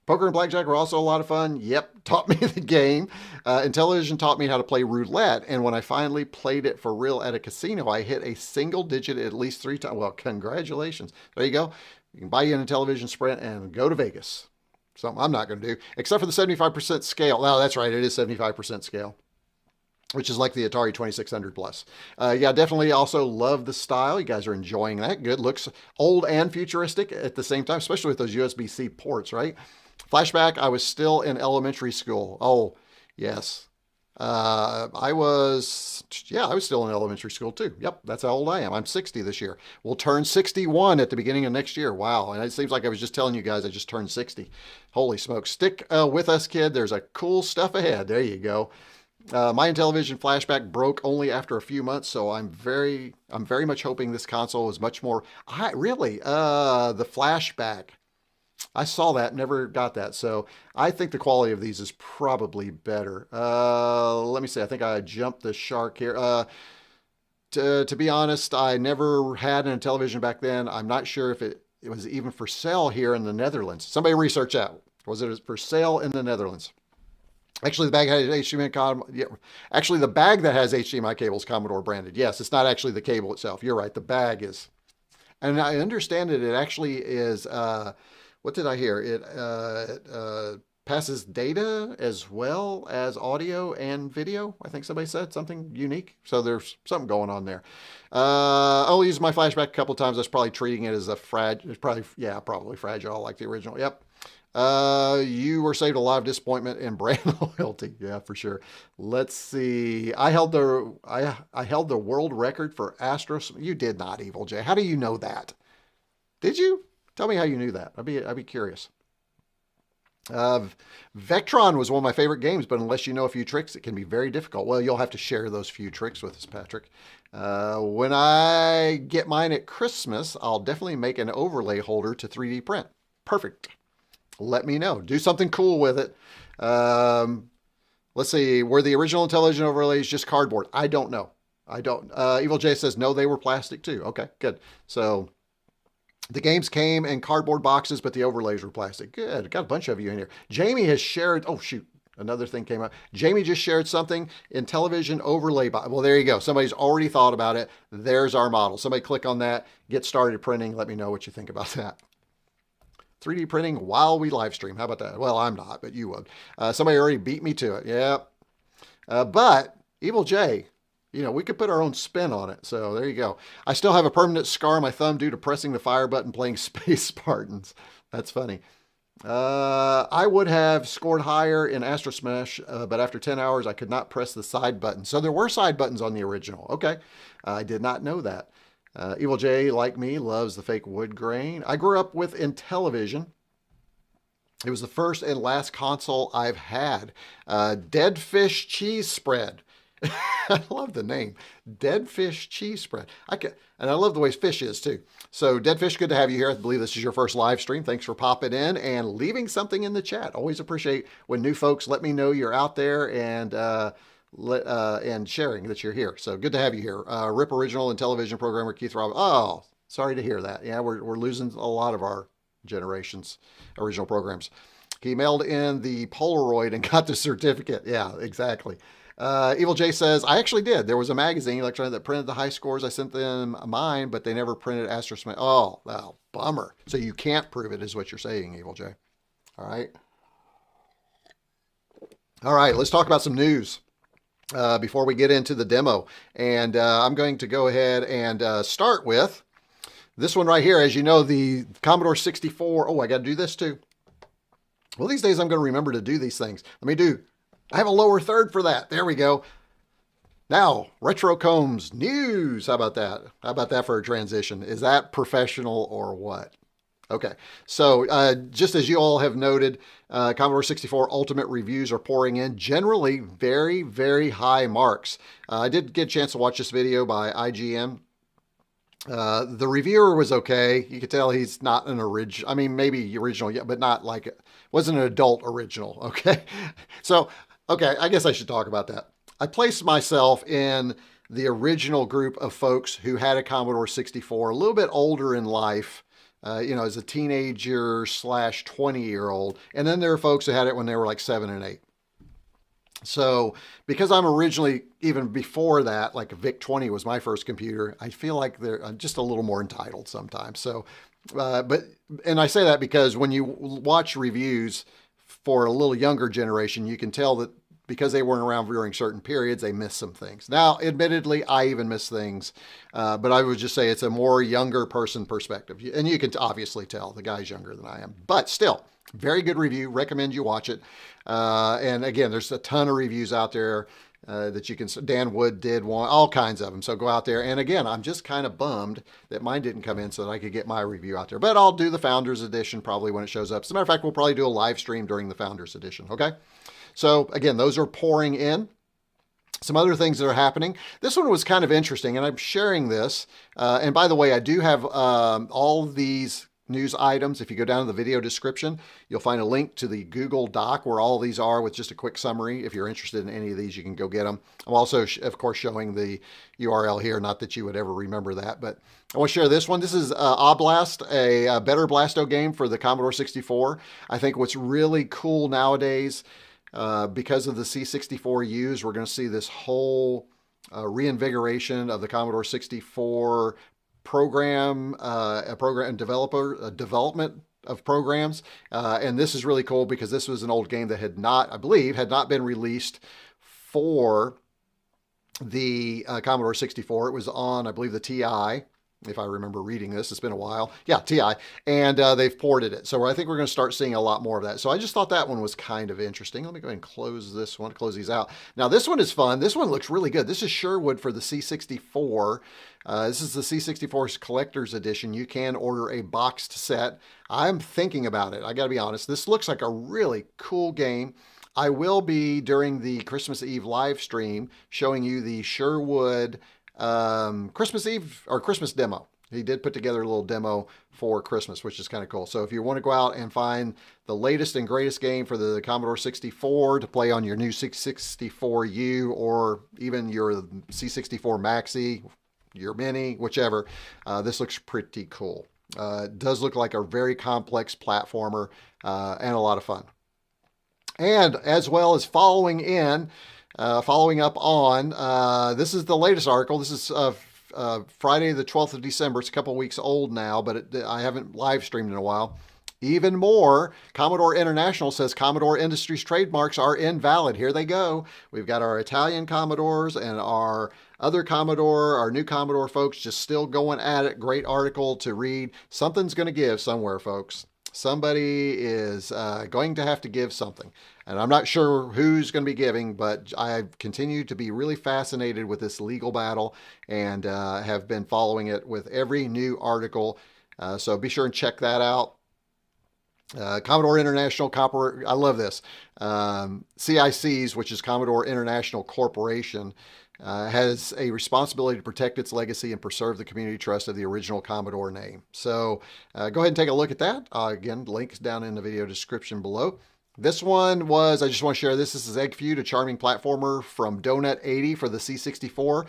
Poker and Blackjack were also a lot of fun. Yep, taught me the game. Intellivision taught me how to play roulette, and when I finally played it for real at a casino, I hit a single digit at least 3 times. Well, congratulations. There you go. You can buy you an Intellivision Sprint and go to Vegas. Something I'm not going to do, except for the 75% scale. No, that's right. It is 75% scale, which is like the Atari 2600 Plus. Yeah, definitely also love the style. You guys are enjoying that. Good. Looks old and futuristic at the same time, especially with those USB-C ports, right? Flashback, I was still in elementary school. Oh, yes. I was still in elementary school too. Yep, that's how old I am. I'm 60 this year. We'll turn 61 at the beginning of next year. Wow, and it seems like I was just telling you guys I just turned 60. Holy smokes. Stick with us, kid. There's a cool stuff ahead. There you go. My Intellivision Flashback broke only after a few months, so I'm very much hoping this console is much more... the Flashback... I saw that, never got that. So I think the quality of these is probably better. Let me see. I think I jumped the shark here. To be honest, I never had an Intellivision back then. I'm not sure if it was even for sale here in the Netherlands. Somebody research that. Was it for sale in the Netherlands? Actually, the bag has HDMI. Yeah, actually, the bag that has HDMI cable is Commodore branded. Yes, it's not actually the cable itself. You're right. The bag is. And I understand that it actually is, what did I hear? It passes data as well as audio and video. I think somebody said something unique. So there's something going on there. I'll use my flashback a couple of times. I was probably treating it as a fragile, probably, yeah, probably fragile like the original. Yep. You were saved a lot of disappointment and brand loyalty. Yeah, for sure. Let's see. I held the world record for Astros. You did not, Evil J. How do you know that? Did you? Tell me how you knew that. I'd be curious. Vectron was one of my favorite games, but unless you know a few tricks, it can be very difficult. Well, you'll have to share those few tricks with us, Patrick. When I get mine at Christmas, I'll definitely make an overlay holder to 3D print. Perfect. Let me know. Do something cool with it. Let's see. Were the original Intellivision overlays just cardboard? I don't know. I don't. Evil J says, no, they were plastic too. Okay, good. So the games came in cardboard boxes, but the overlays were plastic. Good. Got a bunch of you in here. Jamie has shared. Oh, shoot. Another thing came up. Jamie just shared something. Intellivision overlay box. Well, there you go. Somebody's already thought about it. There's our model. Somebody click on that. Get started printing. Let me know what you think about that. 3D printing while we live stream. How about that? Well, I'm not, but you would. Somebody already beat me to it. Yeah. But Evil J, you know, we could put our own spin on it. So there you go. I still have a permanent scar on my thumb due to pressing the fire button playing Space Spartans. That's funny. I would have scored higher in Astro Smash, but after 10 hours, I could not press the side button. So there were side buttons on the original. Okay. I did not know that. Evil J, like me, loves the fake wood grain. I grew up with Intellivision. It was the first and last console I've had. Dead Fish Cheese Spread. I love the name. Dead Fish Cheese Spread. And I love the way fish is too. So Dead Fish, good to have you here. I believe this is your first live stream. Thanks for popping in and leaving something in the chat. Always appreciate when new folks let me know you're out there and sharing that you're here. So good to have you here. RIP Original Intellivision programmer Keith Robb. Oh, sorry to hear that. Yeah, we're losing a lot of our generation's original programs. He mailed in the Polaroid and got the certificate. Yeah, exactly. Evil J says, I actually did. There was a magazine, electronic, that printed the high scores. I sent them mine, but they never printed Astro Smash. Oh, well, bummer. So you can't prove it is what you're saying, Evil J. All right. All right, let's talk about some news. Before we get into the demo. And I'm going to go ahead and start with this one right here. As you know, the Commodore 64. Oh, I got to do this too. Well, these days I'm going to remember to do these things. I have a lower third for that. There we go. Now, Retro Combs news. How about that? How about that for a transition? Is that professional or what? Okay, so just as you all have noted, Commodore 64 Ultimate reviews are pouring in. Generally, very, very high marks. I did get a chance to watch this video by IGN. The reviewer was okay. You could tell he's not an original. I mean, maybe original, yeah, but not like, wasn't an adult original, okay? So, okay, I guess I should talk about that. I placed myself in the original group of folks who had a Commodore 64, a little bit older in life, you know, as a teenager / 20-year-old. And then there are folks who had it when they were like 7 and 8. So because I'm originally, even before that, like a VIC-20 was my first computer, I feel like they're just a little more entitled sometimes. So, and I say that because when you watch reviews for a little younger generation, you can tell that because they weren't around during certain periods, they miss some things. Now, admittedly, I even miss things, but I would just say it's a more younger person perspective. And you can obviously tell the guy's younger than I am, but still, very good review. Recommend you watch it. And again, there's a ton of reviews out there that you can, Dan Wood did one, all kinds of them. So go out there. And again, I'm just kind of bummed that mine didn't come in so that I could get my review out there, but I'll do the Founders Edition probably when it shows up. As a matter of fact, we'll probably do a live stream during the Founders Edition. Okay. So again, those are pouring in. Some other things that are happening. This one was kind of interesting, and I'm sharing this. And by the way, I do have all these news items. If you go down to the video description, you'll find a link to the Google Doc where all these are with just a quick summary. If you're interested in any of these, you can go get them. I'm also, of course, showing the URL here. Not that you would ever remember that, but I want to share this one. This is Oblast, a better Blasto game for the Commodore 64. I think what's really cool nowadays, because of the C64Us, we're going to see this whole reinvigoration of the Commodore 64 development of programs. And this is really cool because this was an old game that had not, I believe, had not been released for the Commodore 64. It was on, I believe, the TI. If I remember reading this, it's been a while. Yeah, TI. And they've ported it. So I think we're going to start seeing a lot more of that. So I just thought that one was kind of interesting. Let me go ahead and close this one, close these out. Now, this one is fun. This one looks really good. This is Sherwood for the C64. This is the C64's Collector's Edition. You can order a boxed set. I'm thinking about it. I got to be honest. This looks like a really cool game. I will be, during the Christmas Eve live stream, showing you the Sherwood Christmas Eve or Christmas demo. He did put together a little demo for Christmas, which is kind of cool. So if you want to go out and find the latest and greatest game for the Commodore 64 to play on your new C64U or even your C64 Maxi, your Mini, whichever, this looks pretty cool. It does look like a very complex platformer and a lot of fun. And as well as following up on, this is the latest article. This is Friday the 12th of December. It's a couple weeks old now, but I haven't live streamed in a while. Even more, Commodore International says Commodore Industries trademarks are invalid. Here they go. We've got our Italian Commodores and our other Commodore, our new Commodore folks just still going at it. Great article to read. Something's going to give somewhere, folks. Somebody is going to have to give something. And I'm not sure who's going to be giving, but I continue to be really fascinated with this legal battle and have been following it with every new article. So be sure and check that out. Commodore International, I love this. CICs, which is Commodore International Corporation, has a responsibility to protect its legacy and preserve the community trust of the original Commodore name. So go ahead and take a look at that. Again, links down in the video description below. This one was, I just want to share this. This is Egg Feud, a charming platformer from Donut 80 for the C64.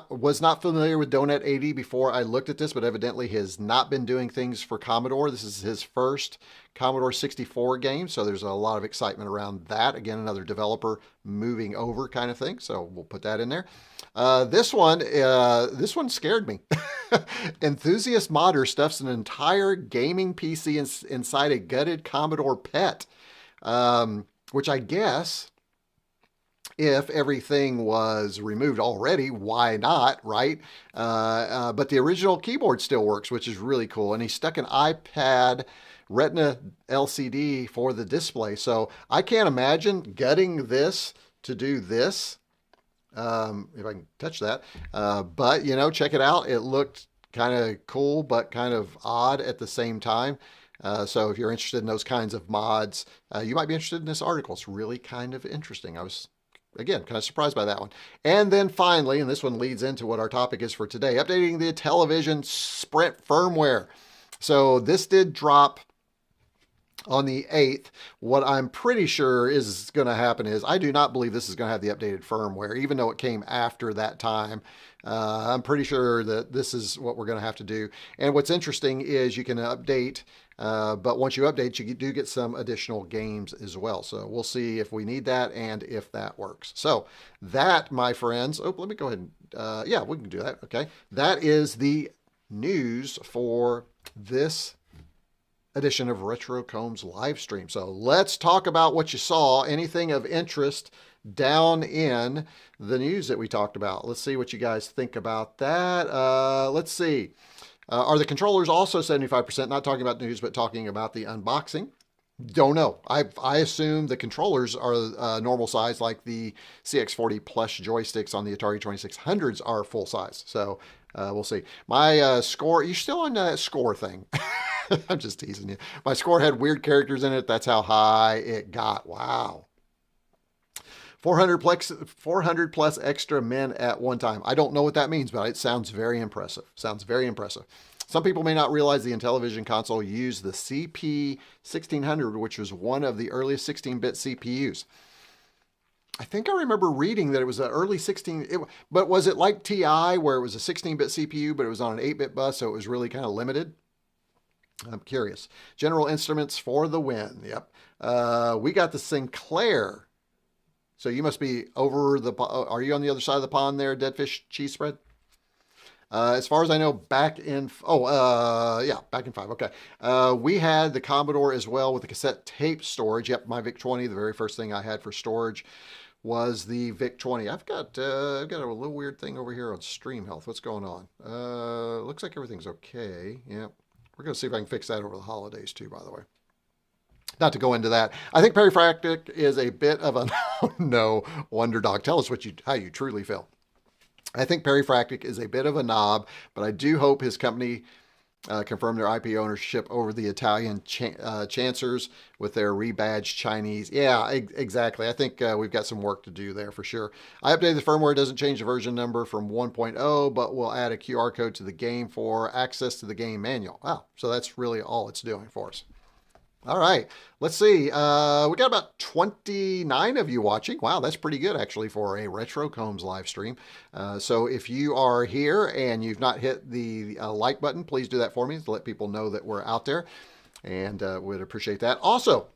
Was not familiar with Donut 80 before I looked at this, but evidently has not been doing things for Commodore. This is his first Commodore 64 game, so there's a lot of excitement around that. Again, another developer moving over kind of thing, so we'll put that in there. This one scared me. Enthusiast Modder stuffs an entire gaming PC inside a gutted Commodore PET. Which I guess if everything was removed already, why not, right? But the original keyboard still works, which is really cool. And he stuck an iPad Retina LCD for the display. So I can't imagine gutting this to do this. If I can touch that. But, you know, check it out. It looked kind of cool, but kind of odd at the same time. So if you're interested in those kinds of mods, you might be interested in this article. It's really kind of interesting. I was, again, kind of surprised by that one. And then finally, and this one leads into what our topic is for today, updating the Intellivision Sprint firmware. So this did drop on the 8th. What I'm pretty sure is going to happen is I do not believe this is going to have the updated firmware, even though it came after that time. I'm pretty sure that this is what we're going to have to do. And what's interesting is you can update, but once you update, you do get some additional games as well. So we'll see if we need that and if that works. So that, my friends, oh, let me go ahead and, yeah, we can do that. Okay. That is the news for this edition of Retro Combs live stream. So let's talk about what you saw, anything of interest down in the news that we talked about. Let's see what you guys think about that. Let's see. Are the controllers also 75%? Not talking about news, but talking about the unboxing. Don't know. I assume the controllers are normal size, like the CX40 Plus joysticks on the Atari 2600s are full size. So we'll see. My score, you're still on that score thing. I'm just teasing you. My score had weird characters in it. That's how high it got. Wow. 400 plus extra men at one time. I don't know what that means, but it sounds very impressive. Sounds very impressive. Some people may not realize the Intellivision console used the CP1600, which was one of the earliest 16-bit CPUs. I think I remember reading that it was an early 16, but was it like TI where it was a 16-bit CPU, but it was on an 8-bit bus, so it was really kind of limited? I'm curious. General Instruments for the win. Yep. We got the Sinclair. So you must be over the, are you on the other side of the pond there, Dead Fish Cheese Spread? As far as I know, back in, yeah, back in 5. Okay. We had the Commodore as well with the cassette tape storage. Yep, my VIC-20, the very first thing I had for storage was the VIC-20. I've got a little weird thing over here on Stream Health. What's going on? Looks like everything's okay. Yeah. We're going to see if I can fix that over the holidays too, by the way. Not to go into that. I think Perifractic is a bit of a no wonder dog. Tell us how you truly feel. I think Perifractic is a bit of a knob, but I do hope his company confirmed their IP ownership over the Italian Chancers with their rebadged Chinese. Yeah, exactly. I think we've got some work to do there for sure. I updated the firmware. It doesn't change the version number from 1.0, but we'll add a QR code to the game for access to the game manual. Wow, so that's really all it's doing for us. All right, let's see. We got about 29 of you watching. Wow, that's pretty good actually for a Retro Combs live stream. So if you are here and you've not hit the like button, please do that for me to let people know that we're out there, and would appreciate that. Also,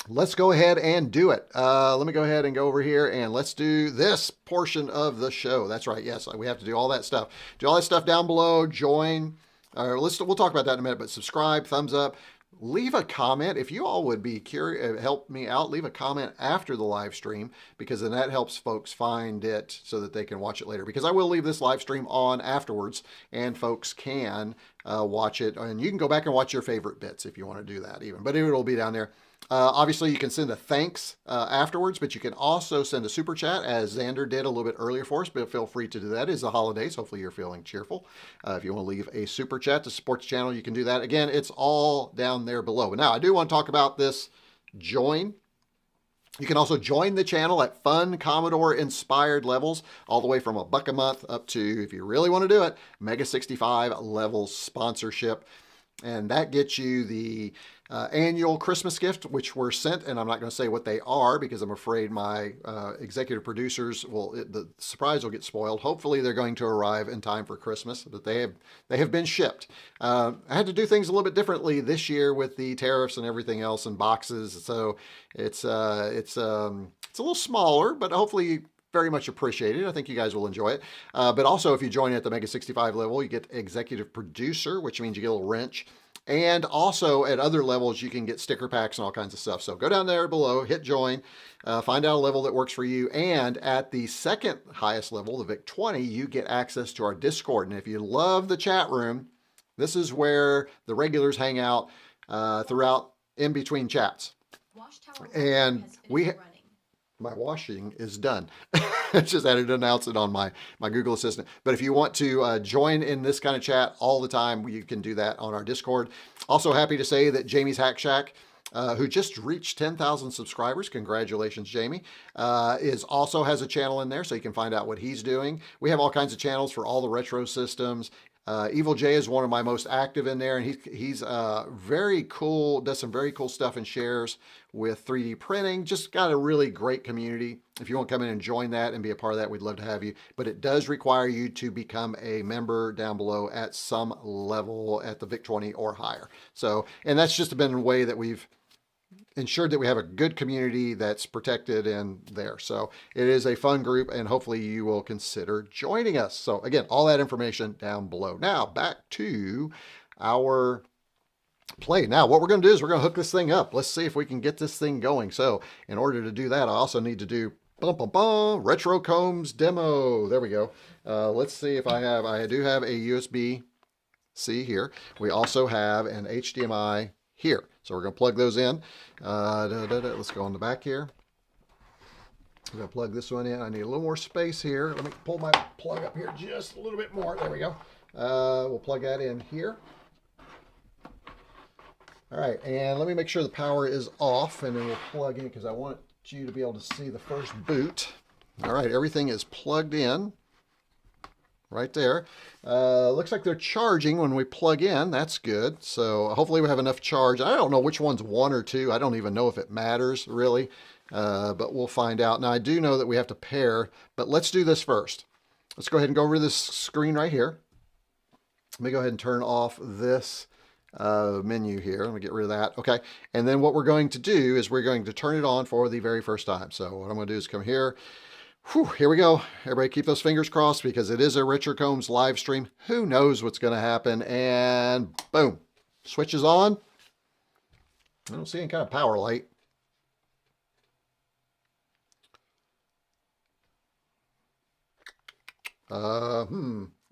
let's go ahead and do it. Let me go ahead and go over here and let's do this portion of the show. That's right. Yes, we have to do all that stuff. Do all that stuff down below. Join. We'll talk about that in a minute, but subscribe, thumbs up. Leave a comment. If you all would be curious, help me out, leave a comment after the live stream, because then that helps folks find it so that they can watch it later. Because I will leave this live stream on afterwards, and folks can watch it. And you can go back and watch your favorite bits if you want to do that even. But it'll be down there. Obviously, you can send a thanks afterwards, but you can also send a super chat, as Xander did a little bit earlier for us, but feel free to do that. It's the holidays. Hopefully, you're feeling cheerful. If you want to leave a super chat to support the channel, you can do that. Again, it's all down there below. But now, I do want to talk about this join. You can also join the channel at fun Commodore-inspired levels, all the way from $1 a month up to, if you really want to do it, Mega 65 level sponsorship. And that gets you the annual Christmas gift, which were sent, and I'm not going to say what they are because I'm afraid my executive producers the surprise will get spoiled. Hopefully they're going to arrive in time for Christmas, but they have been shipped. I had to do things a little bit differently this year with the tariffs and everything else and boxes, so it's a little smaller, but hopefully very much appreciated. I think you guys will enjoy it. But also, if you join at the Mega 65 level, you get executive producer, which means you get a little wrench. And also at other levels, you can get sticker packs and all kinds of stuff. So go down there below, hit join, find out a level that works for you. And at the second highest level, the VIC-20, you get access to our Discord. And if you love the chat room, this is where the regulars hang out throughout in between chats. And my washing is done. It's just added an announcement on my Google Assistant. But if you want to join in this kind of chat all the time, you can do that on our Discord. Also happy to say that Jamie's Hack Shack, who just reached 10,000 subscribers, congratulations, Jamie, also has a channel in there, so you can find out what he's doing. We have all kinds of channels for all the retro systems. Evil J is one of my most active in there, and he's very cool, does some very cool stuff and shares with 3D printing. Just got a really great community. If you want to come in and join that and be a part of that, we'd love to have you. But it does require you to become a member down below at some level at the VIC-20 or higher. So, and that's just been a way that we've ensured that we have a good community that's protected in there. So it is a fun group, and hopefully you will consider joining us. So again, all that information down below. Now back to our play. Now what we're going to do is we're going to hook this thing up. Let's see if we can get this thing going. So in order to do that, I also need to do Retro Combs demo. There we go. Let's see if I do have a USB-C here. We also have an HDMI here. So we're going to plug those in. Let's go on the back here. I'm going to plug this one in. I need a little more space here. Let me pull my plug up here just a little bit more. There we go. We'll plug that in here. All right, and let me make sure the power is off, and then we'll plug in because I want you to be able to see the first boot. All right, everything is plugged in. Right there. Looks like they're charging when we plug in. That's good. So hopefully we have enough charge. I don't know which one's 1 or 2. I don't even know if it matters really, but we'll find out. Now I do know that we have to pair, but let's do this first. Let's go ahead and go over to this screen right here. Let me go ahead and turn off this menu here. Let me get rid of that. Okay. And then what we're going to do is we're going to turn it on for the very first time. So what I'm going to do is come here. Whew, here we go. Everybody keep those fingers crossed because it is a Richard Combs live stream. Who knows what's going to happen? And boom, switches on. I don't see any kind of power light.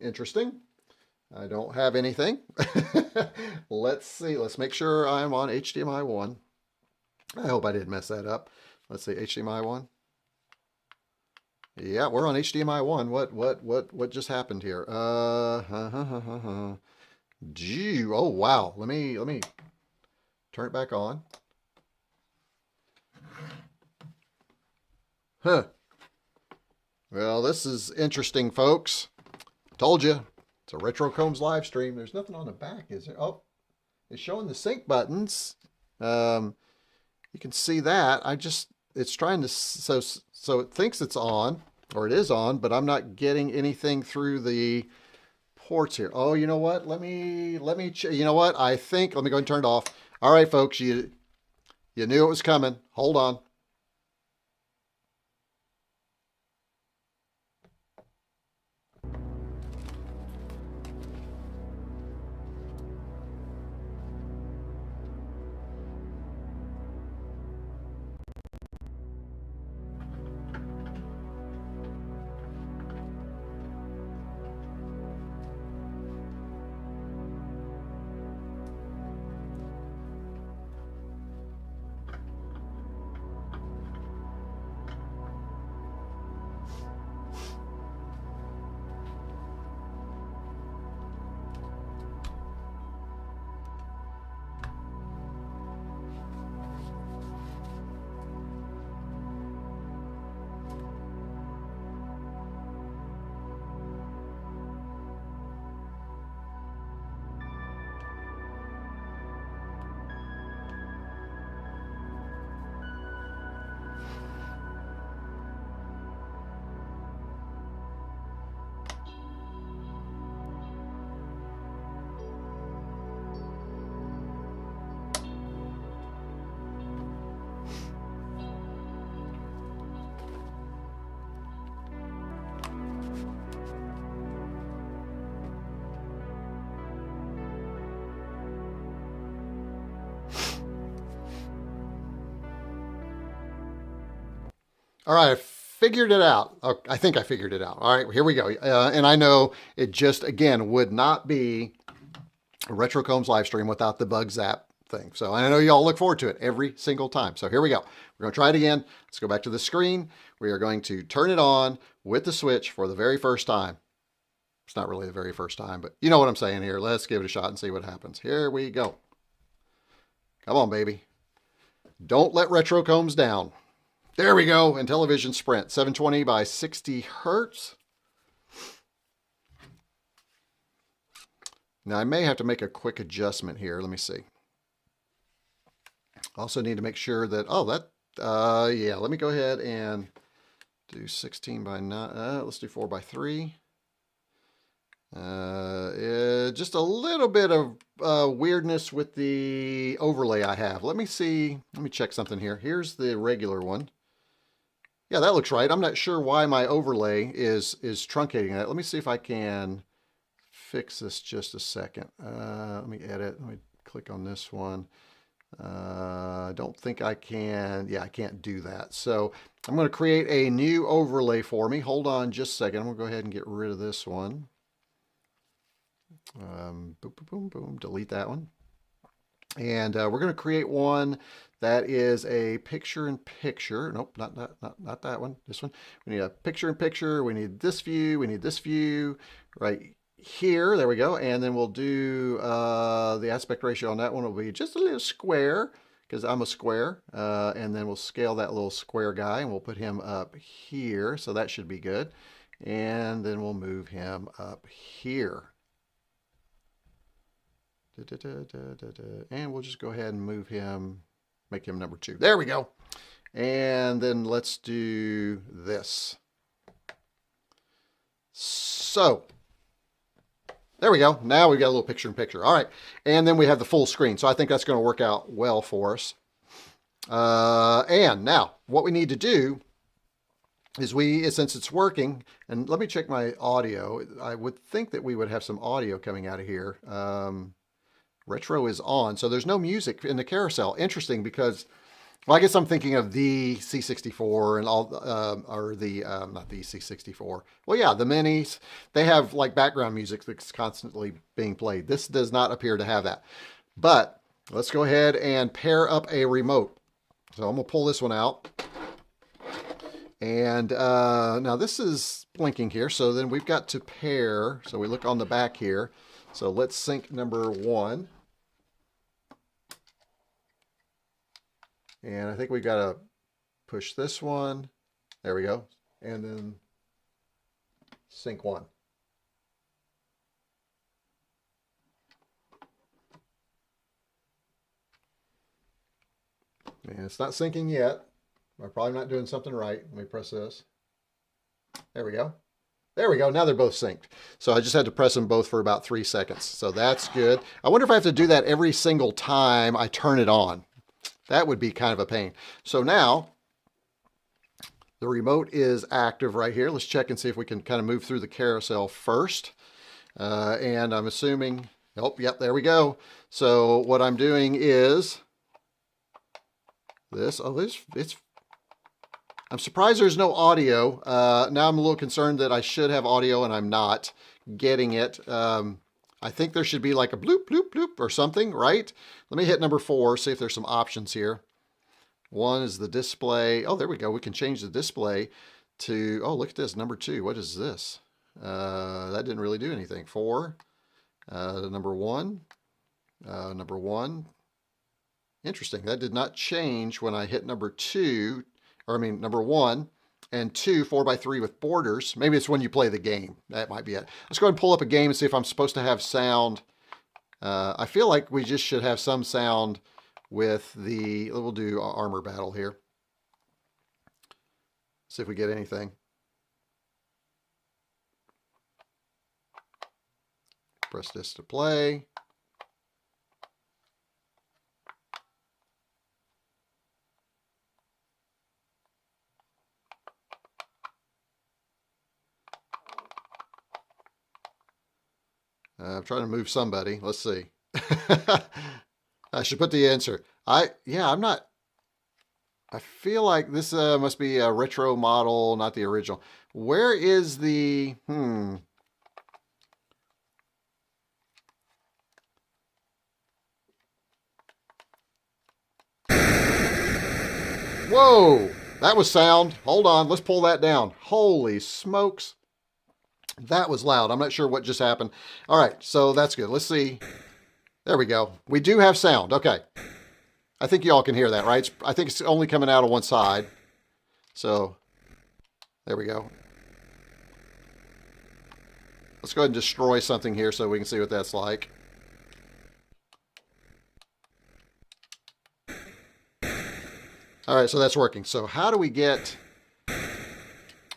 Interesting. I don't have anything. Let's see. Let's make sure I'm on HDMI 1. I hope I didn't mess that up. Let's see, HDMI 1. Yeah, we're on HDMI 1. What just happened here? Gee, oh wow. Let me turn it back on. Huh. Well, this is interesting, folks. Told you. It's a Retro Combs live stream. There's nothing on the back, is there? Oh, it's showing the sync buttons. You can see that. It's trying to, so it thinks it's on, or it is on, but I'm not getting anything through the ports here. Oh, you know what? Let me, you know what? I think, let me go and turn it off. All right, folks, you knew it was coming. Hold on. All right, I figured it out. Oh, I think I figured it out. All right, here we go. And I know it just, again, would not be a Retro Combs live stream without the bug zap thing. So I know you all look forward to it every single time. So here we go. We're going to try it again. Let's go back to the screen. We are going to turn it on with the switch for the very first time. It's not really the very first time, but you know what I'm saying here. Let's give it a shot and see what happens. Here we go. Come on, baby. Don't let Retro Combs down. There we go. Intellivision Sprint, 720 by 60 hertz. Now I may have to make a quick adjustment here. Let me see. Also need to make sure that, yeah, let me go ahead and do 16 by 9. Let's do 4 by 3. Just a little bit of weirdness with the overlay I have. Let me see. Let me check something here. Here's the regular one. Yeah, that looks right. I'm not sure why my overlay is truncating that. Let me see if I can fix this just a second. Let me edit. Let me click on this one. I don't think I can. Yeah, I can't do that. So I'm going to create a new overlay for me. Hold on just a second. I'm going to go ahead and get rid of this one. Boom, boom, boom, boom. Delete that one. And we're going to create one that is a picture-in-picture. Nope, not that one. This one. We need a picture-in-picture. We need this view. We need this view right here. There we go. And then we'll do the aspect ratio on that one will be just a little square because I'm a square. And then we'll scale that little square guy and we'll put him up here. So that should be good. And then we'll move him up here. And we'll just go ahead and move him, make him number 2. There we go. And then let's do this. So there we go. Now we've got a little picture in picture. All right. And then we have the full screen. So I think that's going to work out well for us. And now what we need to do since it's working, and let me check my audio. I would think that we would have some audio coming out of here. Retro is on, so there's no music in the carousel. Interesting, because, well, I guess I'm thinking of the C64 and all, or the, not the C64. Well, yeah, the minis, they have like background music that's constantly being played. This does not appear to have that. But let's go ahead and pair up a remote. So I'm gonna pull this one out. And now this is blinking here, so then we've got to pair. So we look on the back here. So let's sync number 1. And I think we got to push this one. There we go. And then sync 1. And it's not syncing yet. I'm probably not doing something right. Let me press this. There we go. There we go. Now they're both synced. So I just had to press them both for about 3 seconds. So that's good. I wonder if I have to do that every single time I turn it on. That would be kind of a pain. So now the remote is active right here. Let's check and see if we can kind of move through the carousel first. And I'm assuming, oh, yep, there we go. So what I'm doing is this. Oh, it's I'm surprised there's no audio. Now I'm a little concerned that I should have audio and I'm not getting it. I think there should be like a bloop, bloop, bloop or something, right? Let me hit number 4, see if there's some options here. 1 is the display. Oh, there we go. We can change the display to, oh, look at this, number 2. What is this? That didn't really do anything. 4, number 1, number 1. Interesting. That did not change when I hit number 2. Or I mean, number 1 and 2, 4x3 with borders. Maybe it's when you play the game. That might be it. Let's go ahead and pull up a game and see if I'm supposed to have sound. I feel like we just should have some sound with the, we'll do armor battle here. See if we get anything. Press this to play. I'm trying to move somebody. Let's see. I should put the answer. I'm not. I feel like this must be a retro model, not the original. Where is the, Whoa, that was sound. Hold on, let's pull that down. Holy smokes. That was loud. I'm not sure what just happened. All right, so that's good. Let's see. There we go. We do have sound. Okay. I think you all can hear that, right? I think it's only coming out of one side. So there we go. Let's go ahead and destroy something here so we can see what that's like. All right, so that's working. So how do we get...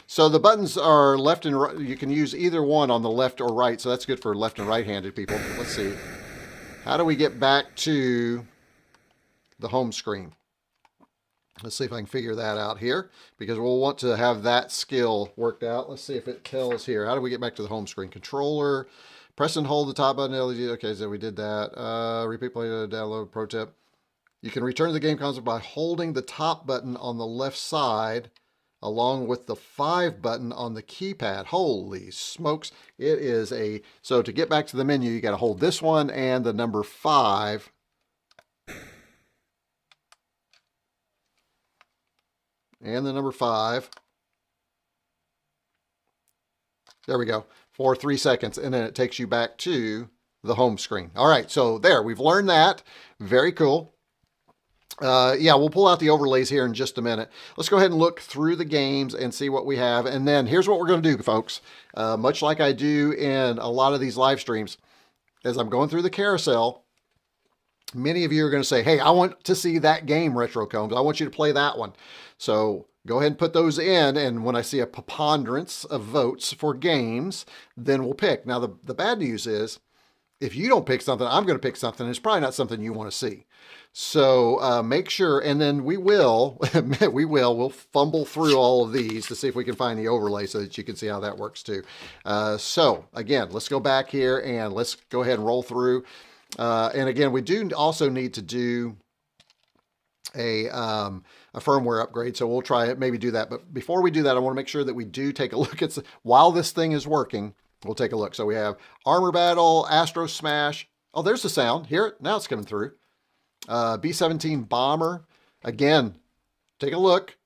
So the buttons are left and right. You can use either one on the left or right. So that's good for left and right-handed people. Let's see. How do we get back to the home screen? Let's see if I can figure that out here, because we'll want to have that skill worked out. Let's see if it tells here. How do we get back to the home screen? Controller, press and hold the top button. LED. Okay, so we did that. Repeat play to download. Pro tip. You can return to the game console by holding the top button on the left side along with the 5 button on the keypad. Holy smokes. It is a, so to get back to the menu, you got to hold this one and the number 5. And the number 5. There we go. For 3 seconds. And then it takes you back to the home screen. All right. So there, we've learned that. Very cool. Yeah, we'll pull out the overlays here in just a minute. Let's go ahead and look through the games and see what we have. And then here's what we're going to do, folks. Much like I do in a lot of these live streams, as I'm going through the carousel, many of you are going to say, hey, I want to see that game, Retro Combs. I want you to play that one. So go ahead and put those in. And when I see a preponderance of votes for games, then we'll pick. Now, the bad news is, if you don't pick something, I'm going to pick something. It's probably not something you want to see. So make sure, and then we'll fumble through all of these to see if we can find the overlay so that you can see how that works too. So again, let's go back here and let's go ahead and roll through. And again, we do also need to do a firmware upgrade. So we'll try it, maybe do that. But before we do that, I want to make sure that we do take a look at, while this thing is working, we'll take a look. So we have Armor Battle, Astro Smash. Oh, there's the sound. Hear it? Now it's coming through. B-17 Bomber. Again, take a look.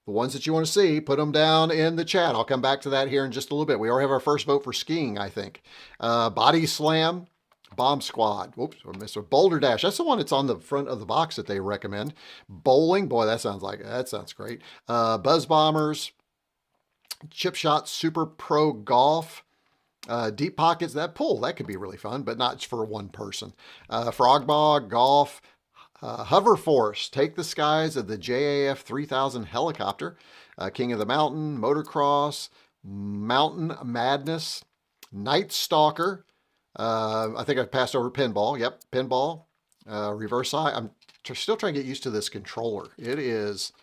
The ones that you want to see, put them down in the chat. I'll come back to that here in just a little bit. We already have our first vote for skiing, I think. Body Slam, Bomb Squad. Whoops, I missed a Boulder Dash. That's the one that's on the front of the box that they recommend. Bowling, boy, that sounds great. Buzz Bombers, Chip Shot, Super Pro Golf. Deep Pockets, that could be really fun, but not for one person. Frog Bog, Golf, Hover Force, Take the Skies of the JAF 3000 Helicopter, King of the Mountain, Motocross, Mountain Madness, Night Stalker. I think I've passed over Pinball. Yep, Pinball. Reverse Eye. I'm still trying to get used to this controller. It is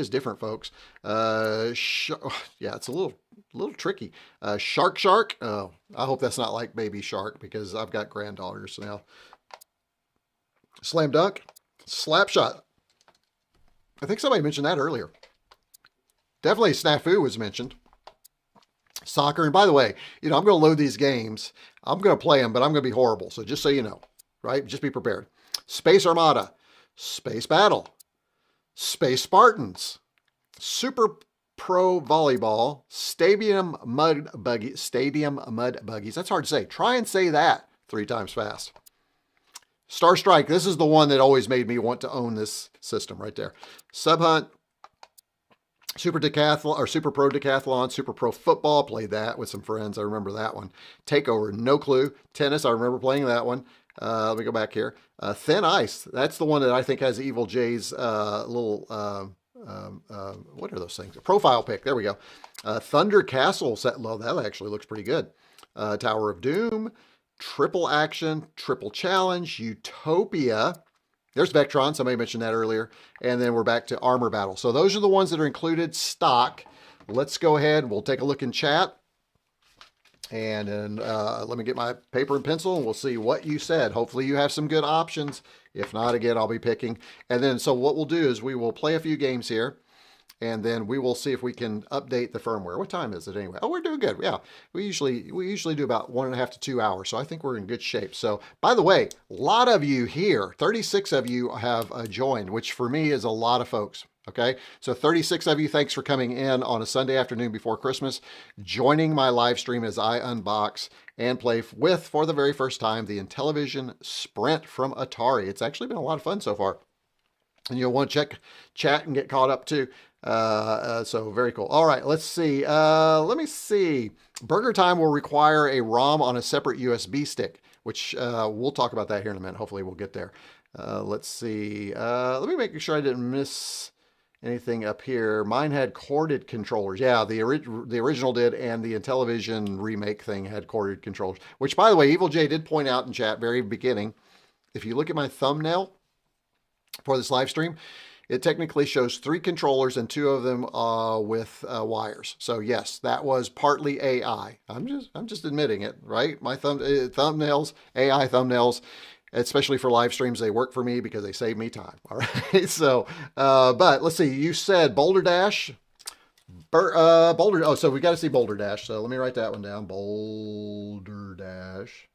different, folks. Yeah, it's a little tricky. Shark. Oh, I hope that's not like Baby Shark because I've got granddaughters now. Slam Dunk, Slapshot. I think somebody mentioned that earlier. Definitely Snafu was mentioned. Soccer. And by the way, I'm going to load these games. I'm going to play them, but I'm going to be horrible. So just so you know, right? Just be prepared. Space Armada, Space Battle, Space Spartans, Super Pro Volleyball, Stadium Mud Buggies. That's hard to say. Try and say that 3 times fast. Star Strike. This is the one that always made me want to own this system right there. Sub Hunt, Super Decathlon or Super Pro Decathlon, Super Pro Football. Played that with some friends. I remember that one. Takeover. No clue. Tennis. I remember playing that one. Let me go back here. Thin Ice. That's the one that I think has Evil J's little, what are those things? A profile pic. There we go. Thunder Castle set low. That actually looks pretty good. Tower of Doom. Triple Action. Triple Challenge. Utopia. There's Vectron. Somebody mentioned that earlier. And then we're back to Armor Battle. So those are the ones that are included stock. Let's go ahead. We'll take a look in chat. And then let me get my paper and pencil and we'll see what you said. Hopefully you have some good options. If not, again, I'll be picking. And then, so what we'll do is we will play a few games here and then we will see if we can update the firmware. What time is it anyway? Oh, we're doing good. Yeah, we usually do about 1.5 to 2 hours. So I think we're in good shape. So by the way, a lot of you here, 36 of you have joined, which for me is a lot of folks. Okay, so 36 of you, thanks for coming in on a Sunday afternoon before Christmas, joining my live stream as I unbox and play with, for the very first time, the Intellivision Sprint from Atari. It's actually been a lot of fun so far. And you'll want to check chat and get caught up too. So very cool. All right, let's see. Let me see. Burger Time will require a ROM on a separate USB stick, which we'll talk about that here in a minute. Hopefully we'll get there. Let's see. Let me make sure I didn't miss anything up here. Mine had corded controllers. Yeah, the original did, and the Intellivision remake thing had corded controllers, which, by the way, Evil J did point out in chat very beginning. If you look at my thumbnail for this live stream, it technically shows 3 controllers and 2 of them with wires. So yes, that was partly AI. I'm just admitting it, right? My thumbnails, AI thumbnails, especially for live streams, they work for me because they save me time. All right. So, but let's see. You said Boulder Dash. Boulder. Oh, so we got to see Boulder Dash. So let me write that one down. Boulder Dash.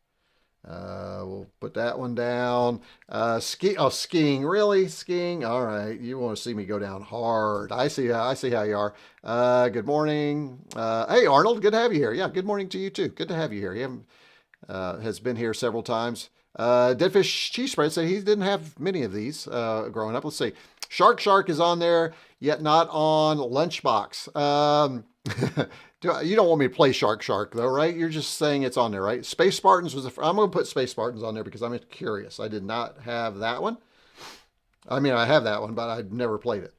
We'll put that one down. Skiing. Really? Skiing? All right. You want to see me go down hard. I see how you are. Good morning. Hey, Arnold. Good to have you here. Yeah. Good morning to you too. Good to have you here. He has been here several times. Deadfish Cheese Spread said he didn't have many of these growing up. Let's see. Shark is on there, yet not on Lunchbox. You don't want me to play Shark though, right? You're just saying it's on there, right? Space Spartans was I'm going to put Space Spartans on there because I'm curious. I did not have that one. I mean, I have that one, but I'd never played it.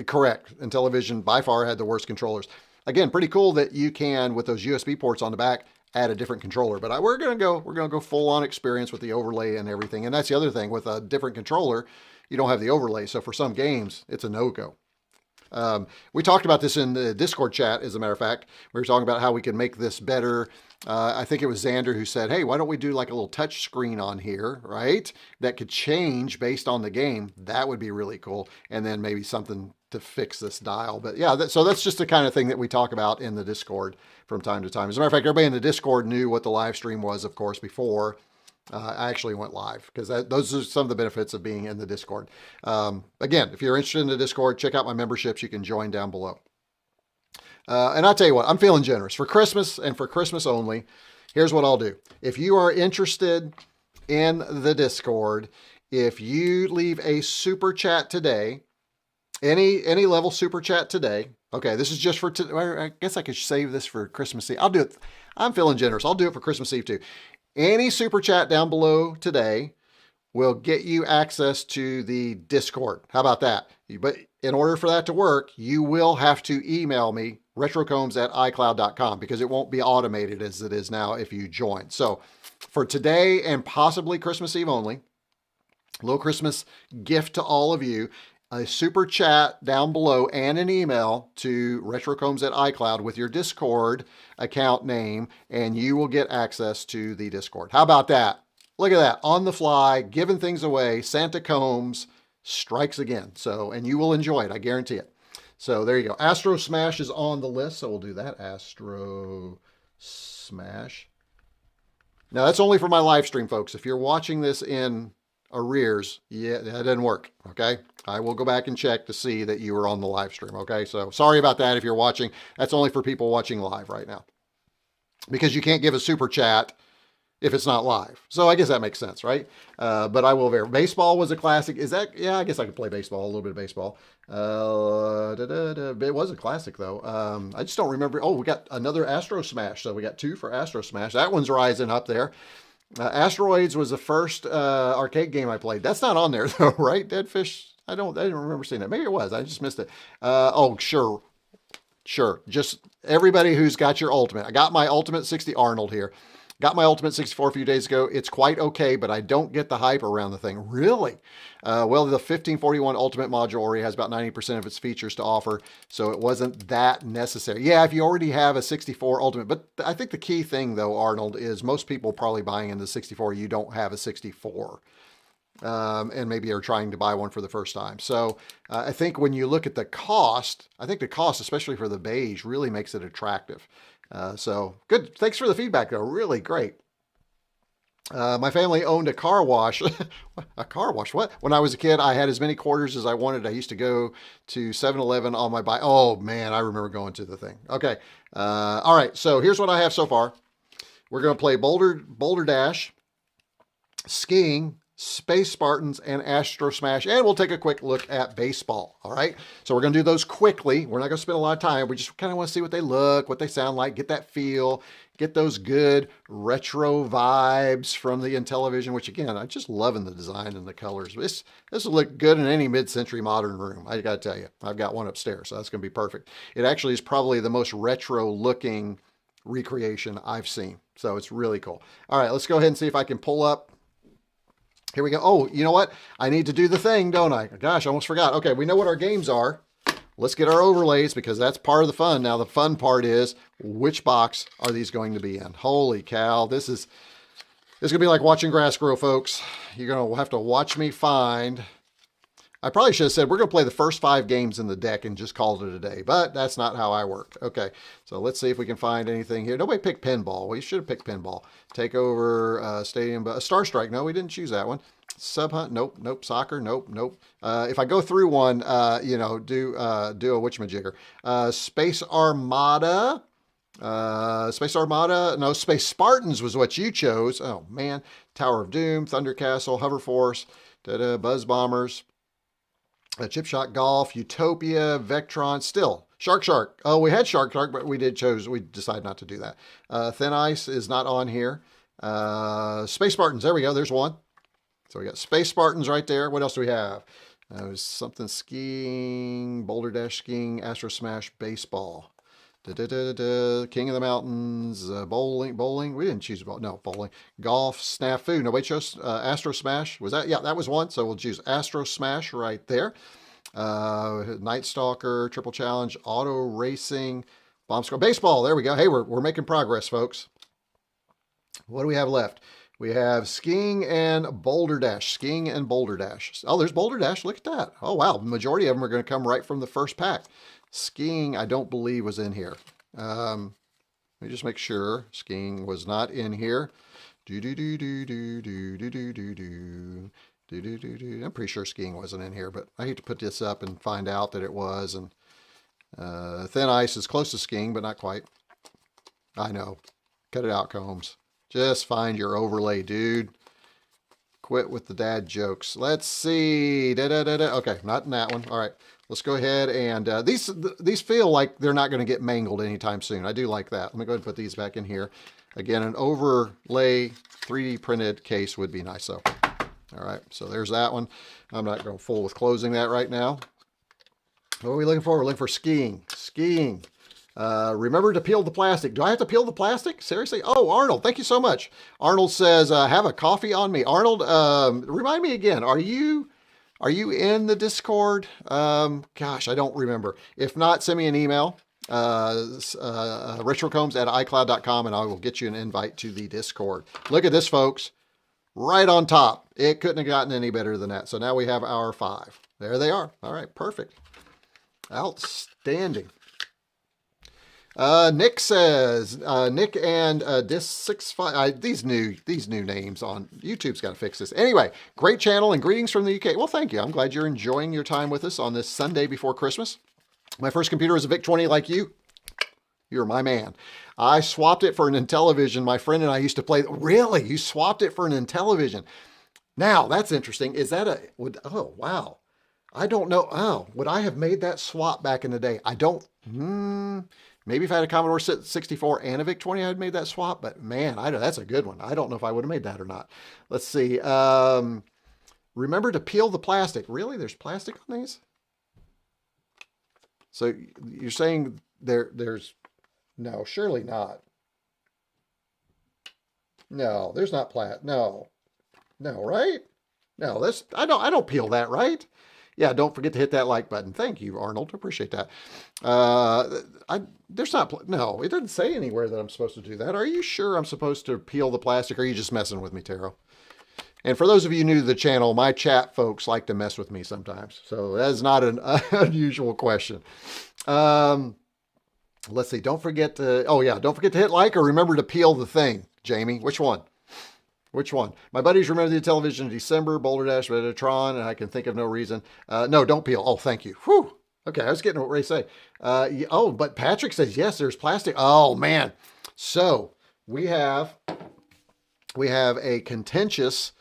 Correct. Intellivision by far had the worst controllers. Again, pretty cool that you can, with those USB ports on the back, add a different controller. But we're gonna go full on experience with the overlay and everything. And that's the other thing with a different controller, you don't have the overlay. So for some games, it's a no-go. We talked about this in the Discord chat, as a matter of fact. We were talking about how we can make this better. I think it was Xander who said, hey, why don't we do like a little touch screen on here, right? That could change based on the game. That would be really cool. And then maybe something to fix this dial. But yeah, so that's just the kind of thing that we talk about in the Discord from time to time. As a matter of fact, everybody in the Discord knew what the live stream was, of course, before I actually went live, because those are some of the benefits of being in the Discord. Again, if you're interested in the Discord, check out my memberships. You can join down below. And I'll tell you what, I'm feeling generous for Christmas, and for Christmas only. Here's what I'll do. If you are interested in the Discord, if you leave a super chat today, any level super chat today. Okay, this is just for, I guess I could save this for Christmas Eve. I'll do it. I'm feeling generous. I'll do it for Christmas Eve too. Any super chat down below today will get you access to the Discord. How about that? But in order for that to work, you will have to email me, retrocombs@icloud.com, because it won't be automated as it is now if you join. So for today and possibly Christmas Eve only, a little Christmas gift to all of you, a super chat down below and an email to retrocombs@iCloud with your Discord account name, and you will get access to the Discord. How about that? Look at that. On the fly, giving things away. Santa Combs strikes again. So, and you will enjoy it. I guarantee it. So there you go. Astro Smash is on the list. So we'll do that. Astro Smash. Now that's only for my live stream, folks. If you're watching this in arrears, yeah, that didn't work. Okay. I will go back and check to see that you were on the live stream. Okay. So sorry about that. If you're watching, that's only for people watching live right now, because you can't give a super chat if it's not live. So I guess that makes sense, right? But I will verify. Baseball was a classic. Is that, yeah, I guess I could play baseball, a little bit of baseball. It was a classic though. I just don't remember. Oh, we got another Astro Smash. So we got 2 for Astro Smash. That one's rising up there. Asteroids was the first arcade game I played. That's not on there though, right? Dead Fish. I didn't remember seeing that. Maybe it was. I just missed it. Oh, sure. Just everybody who's got your Ultimate. I got my Ultimate 60 Arnold here. Got my Ultimate 64 a few days ago. It's quite okay, but I don't get the hype around the thing. Really? Well, the 1541 Ultimate module already has about 90% of its features to offer, so it wasn't that necessary. Yeah, if you already have a 64 Ultimate, but I think the key thing, though, Arnold, is most people probably buying in the 64, you don't have a 64. And maybe are trying to buy one for the first time. So I think when you look at the cost, I think the cost, especially for the beige, really makes it attractive. So good. Thanks for the feedback though. Really great. My family owned a car wash. A car wash? What? When I was a kid, I had as many quarters as I wanted. I used to go to 7-Eleven on my bike. Oh man, I remember going to the thing. Okay. All right. So here's what I have so far. We're going to play Boulder Dash, skiing, Space Spartans, and Astro Smash, and we'll take a quick look at baseball. All right, so we're going to do those quickly. We're not going to spend a lot of time. We just kind of want to see what they look, what they sound like, get that feel, get those good retro vibes from the Intellivision, which again, I'm just loving the design and the colors. This will look good in any mid-century modern room. I got to tell you, I've got one upstairs, so that's going to be perfect. It actually is probably the most retro looking recreation I've seen, so it's really cool. All right, let's go ahead and see if I can pull up. Here we go. Oh, you know what? I need to do the thing, don't I? Gosh, I almost forgot. Okay, we know what our games are. Let's get our overlays because that's part of the fun. Now, the fun part is which box are these going to be in? Holy cow. This is going to be like watching grass grow, folks. You're going to have to watch me find. I probably should have said we're going to play the first 5 games in the deck and just called it a day, but that's not how I work. Okay, so let's see if we can find anything here. Nobody picked pinball. We should have picked pinball. Takeover, Stadium, Star Strike. No, we didn't choose that one. Sub Hunt. Nope. Nope. Soccer. Nope. Nope. If I go through one, you know, do a whatchamajigger. Space Armada. Space Armada. No, Space Spartans was what you chose. Oh man. Tower of Doom, Thunder Castle, Hover Force, Buzz Bombers. Chip Shot Golf, Utopia, Vectron, still Shark. Oh, we had Shark, but we decided not to do that. Thin Ice is not on here. Space Spartans, there we go. There's one. So we got Space Spartans right there. What else do we have? There's something skiing, Boulder Dash skiing, Astro Smash, baseball. King of the Mountains, bowling. We didn't choose bowling. Golf, snafu. Nobody chose Astro Smash. Was that? Yeah, that was one. So we'll choose Astro Smash right there. Night Stalker, Triple Challenge, Auto Racing, Bomb Squad, Baseball. There we go. Hey, we're making progress, folks. What do we have left? We have Skiing and Boulder Dash. Skiing and Boulder Dash. Oh, there's Boulder Dash. Look at that. Oh, wow. The majority of them are going to come right from the first pack. Skiing, I don't believe, was in here. Let me just make sure. Skiing was not in here. I'm pretty sure skiing wasn't in here, but I hate to put this up and find out that it was. And Thin Ice is close to skiing, but not quite. I know. Cut it out, Combs. Just find your overlay, dude. Quit with the dad jokes. Let's see. Okay, not in that one. All right, let's go ahead and these feel like they're not going to get mangled anytime soon. I do like that. Let me go ahead and put these back in here. Again, an overlay 3D printed case would be nice, though. All right, so there's that one. I'm not going full with closing that right now. What are we looking for? We're looking for skiing. Skiing. Remember to peel the plastic. Do I have to peel the plastic? Seriously? Oh, Arnold, thank you so much. Arnold says, have a coffee on me. Arnold, remind me again, are you in the Discord? Gosh, I don't remember. If not, send me an email, retrocombs@icloud.com, and I will get you an invite to the Discord. Look at this, folks. Right on top. It couldn't have gotten any better than that. So now we have our 5. There they are. All right, perfect. Outstanding. Nick says, Nick and Disc65, these new names on YouTube's got to fix this. Anyway, great channel and greetings from the UK. Well, thank you. I'm glad you're enjoying your time with us on this Sunday before Christmas. My first computer was a VIC-20 like you. You're my man. I swapped it for an Intellivision. My friend and I used to play. Really? You swapped it for an Intellivision? Now, that's interesting. Is that oh, wow. I don't know. Oh, would I have made that swap back in the day? I don't. Maybe if I had a Commodore 64 and a VIC-20, I'd made that swap. But man, that's a good one. I don't know if I would have made that or not. Let's see. Remember to peel the plastic. Really? There's plastic on these? So you're saying there's... No, surely not. No, there's not No, right? No, I don't peel that, right? Yeah, don't forget to hit that like button. Thank you, Arnold. Appreciate that. There's not, no, it doesn't say anywhere that I'm supposed to do that. Are you sure I'm supposed to peel the plastic, or are you just messing with me, Taro? And for those of you new to the channel, my chat folks like to mess with me sometimes. So that is not an unusual question. Let's see. Don't forget to, don't forget to hit like, or remember to peel the thing, Jamie. Which one? Which one? My buddies remember the television in December, Boulder Dash, Metatron, and I can think of no reason. No, don't peel. Oh, thank you. Whew. Okay, I was getting what Ray say. But Patrick says, yes, there's plastic. Oh, man. So we have a contentious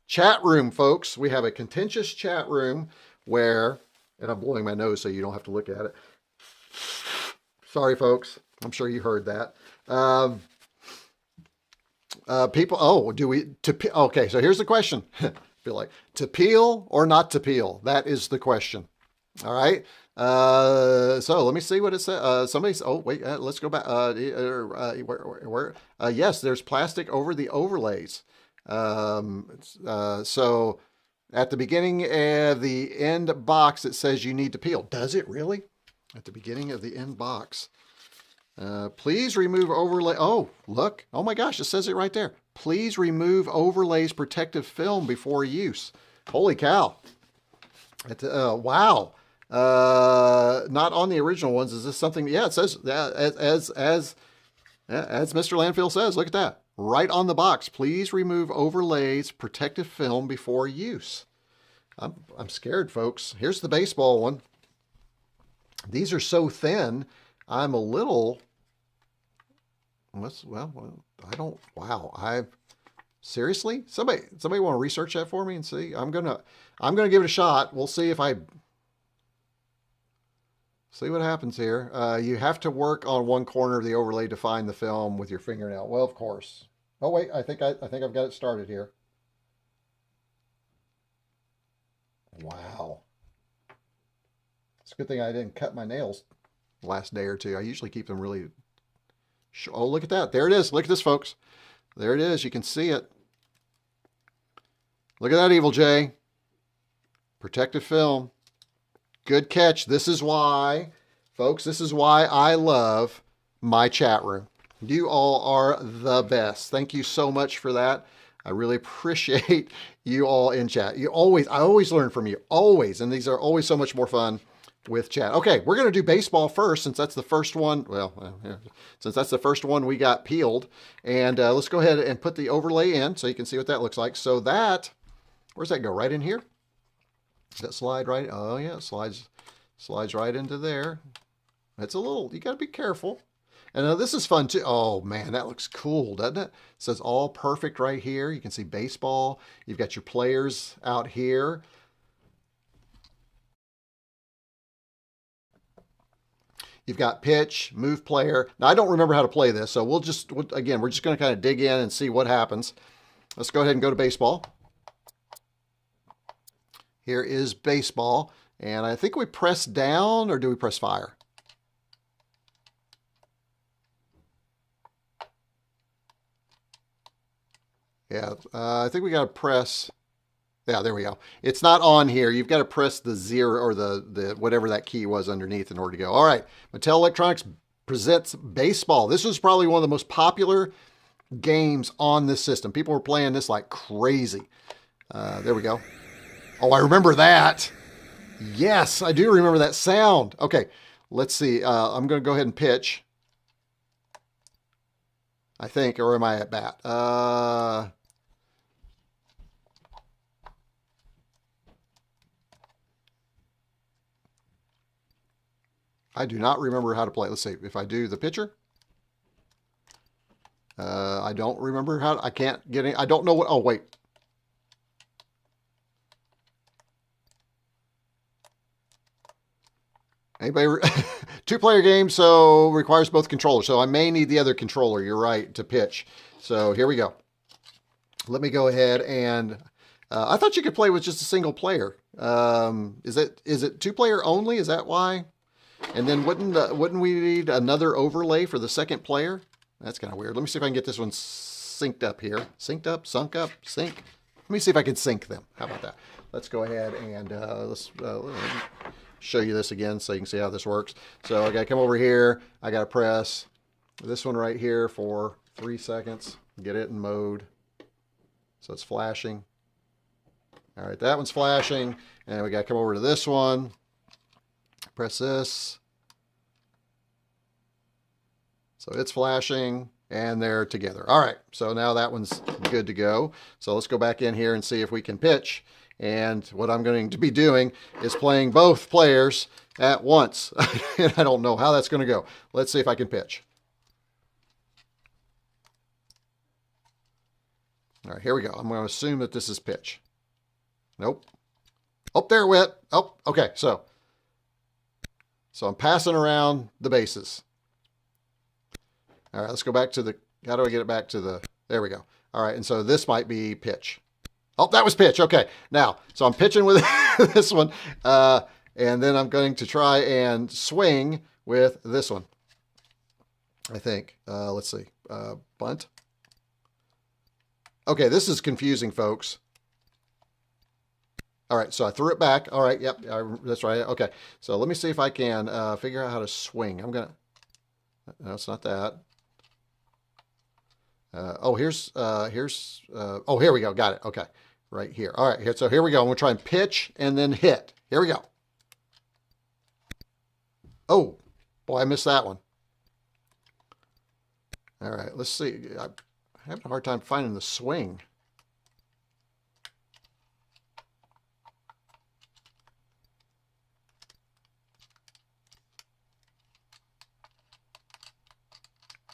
chat room, folks. We have a contentious chat room where, and I'm blowing my nose so you don't have to look at it. Sorry, folks. I'm sure you heard that. People, okay, so here's the question. Feel like, to peel or not to peel? That is the question. All right. So let me see what it says. Let's go back. Yes, there's plastic over the overlays. So at the beginning of the end box, it says you need to peel. Does it really? At the beginning of the end box. Please remove overlay. Oh, look. Oh my gosh, it says it right there. Please remove overlays protective film before use. Holy cow. Wow. Not on the original ones. Is this something? Yeah, it says, as Mr. Landfill says, look at that. Right on the box. Please remove overlays protective film before use. I'm scared, folks. Here's the baseball one. These are so thin. I'm a little, seriously? Somebody want to research that for me and see? I'm gonna give it a shot. We'll see if see what happens here. You have to work on one corner of the overlay to find the film with your fingernail. Well, of course. Oh wait, I think I've got it started here. Wow. It's a good thing I didn't cut my nails the last day or two. I usually keep them really short. Oh, look at that. There it is. Look at this, folks. There it is. You can see it. Look at that, Evil J. Protective film. Good catch. This is why, folks, this is why I love my chat room. You all are the best. Thank you so much for that. I really appreciate you all in chat. I always learn from you, always. And these are always so much more fun with chat. Okay, we're going to do baseball first since that's the first one. Well, since that's the first one we got peeled. And let's go ahead and put the overlay in so you can see what that looks like. So that, where's that go? Right in here? Does that slide right? Oh yeah, it slides right into there. It's a little, you got to be careful. And this is fun too. Oh man, that looks cool, doesn't it? It says all perfect right here. You can see baseball. You've got your players out here. You've got pitch, move player. Now I don't remember how to play this, so we're just going to kind of dig in and see what happens. Let's go ahead and go to baseball. Here is baseball. And I think we press down, or do we press fire? Yeah, I think we got to press. Yeah, there we go. It's not on here. You've got to press the 0 or the whatever that key was underneath in order to go. All right, Mattel Electronics presents baseball. This was probably one of the most popular games on this system. People were playing this like crazy. There we go. Oh, I remember that. Yes, I do remember that sound. Okay, let's see. I'm going to go ahead and pitch. I think, or am I at bat? I do not remember how to play. Let's see. If I do the pitcher. I don't remember how. I can't get any. I don't know what. Oh, wait. Anybody? Two-player game, so requires both controllers. So I may need the other controller. You're right, to pitch. So here we go. Let me go ahead and I thought you could play with just a single player. Is it two-player only? Is that why? And then wouldn't we need another overlay for the second player? That's kind of weird. Let me see if I can get this one synced up here. Synced up, sunk up, sync. Let me see if I can sync them. How about that? Let's go ahead and let's show you this again so you can see how this works. So I got to come over here. I got to press this one right here for 3 seconds. Get it in mode. So it's flashing. All right, that one's flashing. And we got to come over to this one. Press this. So it's flashing and they're together. All right, so now that one's good to go. So let's go back in here and see if we can pitch. And what I'm going to be doing is playing both players at once. And I don't know how that's going to go. Let's see if I can pitch. All right, here we go. I'm going to assume that this is pitch. Nope. Oh, there it went. Oh, okay. So I'm passing around the bases. All right, let's go back to the, how do I get it back to the, there we go. All right, and so this might be pitch. Oh, that was pitch. Okay, now, so I'm pitching with this one, and then I'm going to try and swing with this one, I think. Let's see, bunt. Okay, this is confusing, folks. All right, so I threw it back. All right, yep, that's right. Okay, so let me see if I can figure out how to swing. I'm gonna, no, it's not that. Oh, oh, here we go. Got it. Okay, right here. All right, here. So here we go. I'm gonna try and pitch and then hit. Here we go. Oh, boy, I missed that one. All right, let's see. I'm having a hard time finding the swing.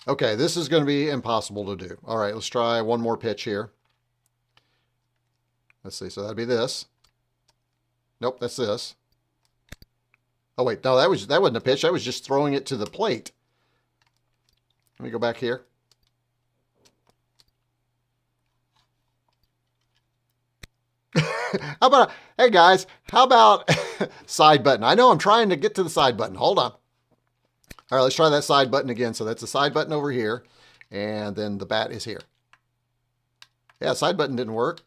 Okay, this is going to be impossible to do. All right, let's try one more pitch here. Let's see, so that'd be this. Nope, that's this. Oh wait, no, that wasn't a pitch. That was just throwing it to the plate. Let me go back here. How about, hey guys, how about side button? I know I'm trying to get to the side button. Hold on. All right, let's try that side button again. So that's the side button over here, and then the bat is here. Yeah, side button didn't work.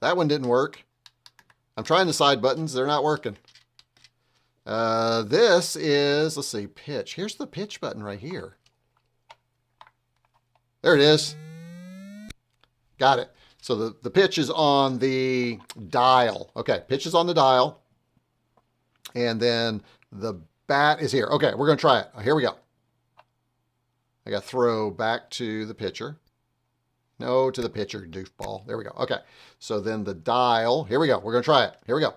That one didn't work. I'm trying the side buttons. They're not working. This is, let's see, pitch. Here's the pitch button right here. There it is. Got it. So the pitch is on the dial. Okay, pitch is on the dial. And then the bat is here. Okay, we're going to try it. Here we go. I got to throw back to the pitcher. No, to the pitcher, doofball. There we go. Okay, so then the dial. Here we go. We're going to try it. Here we go.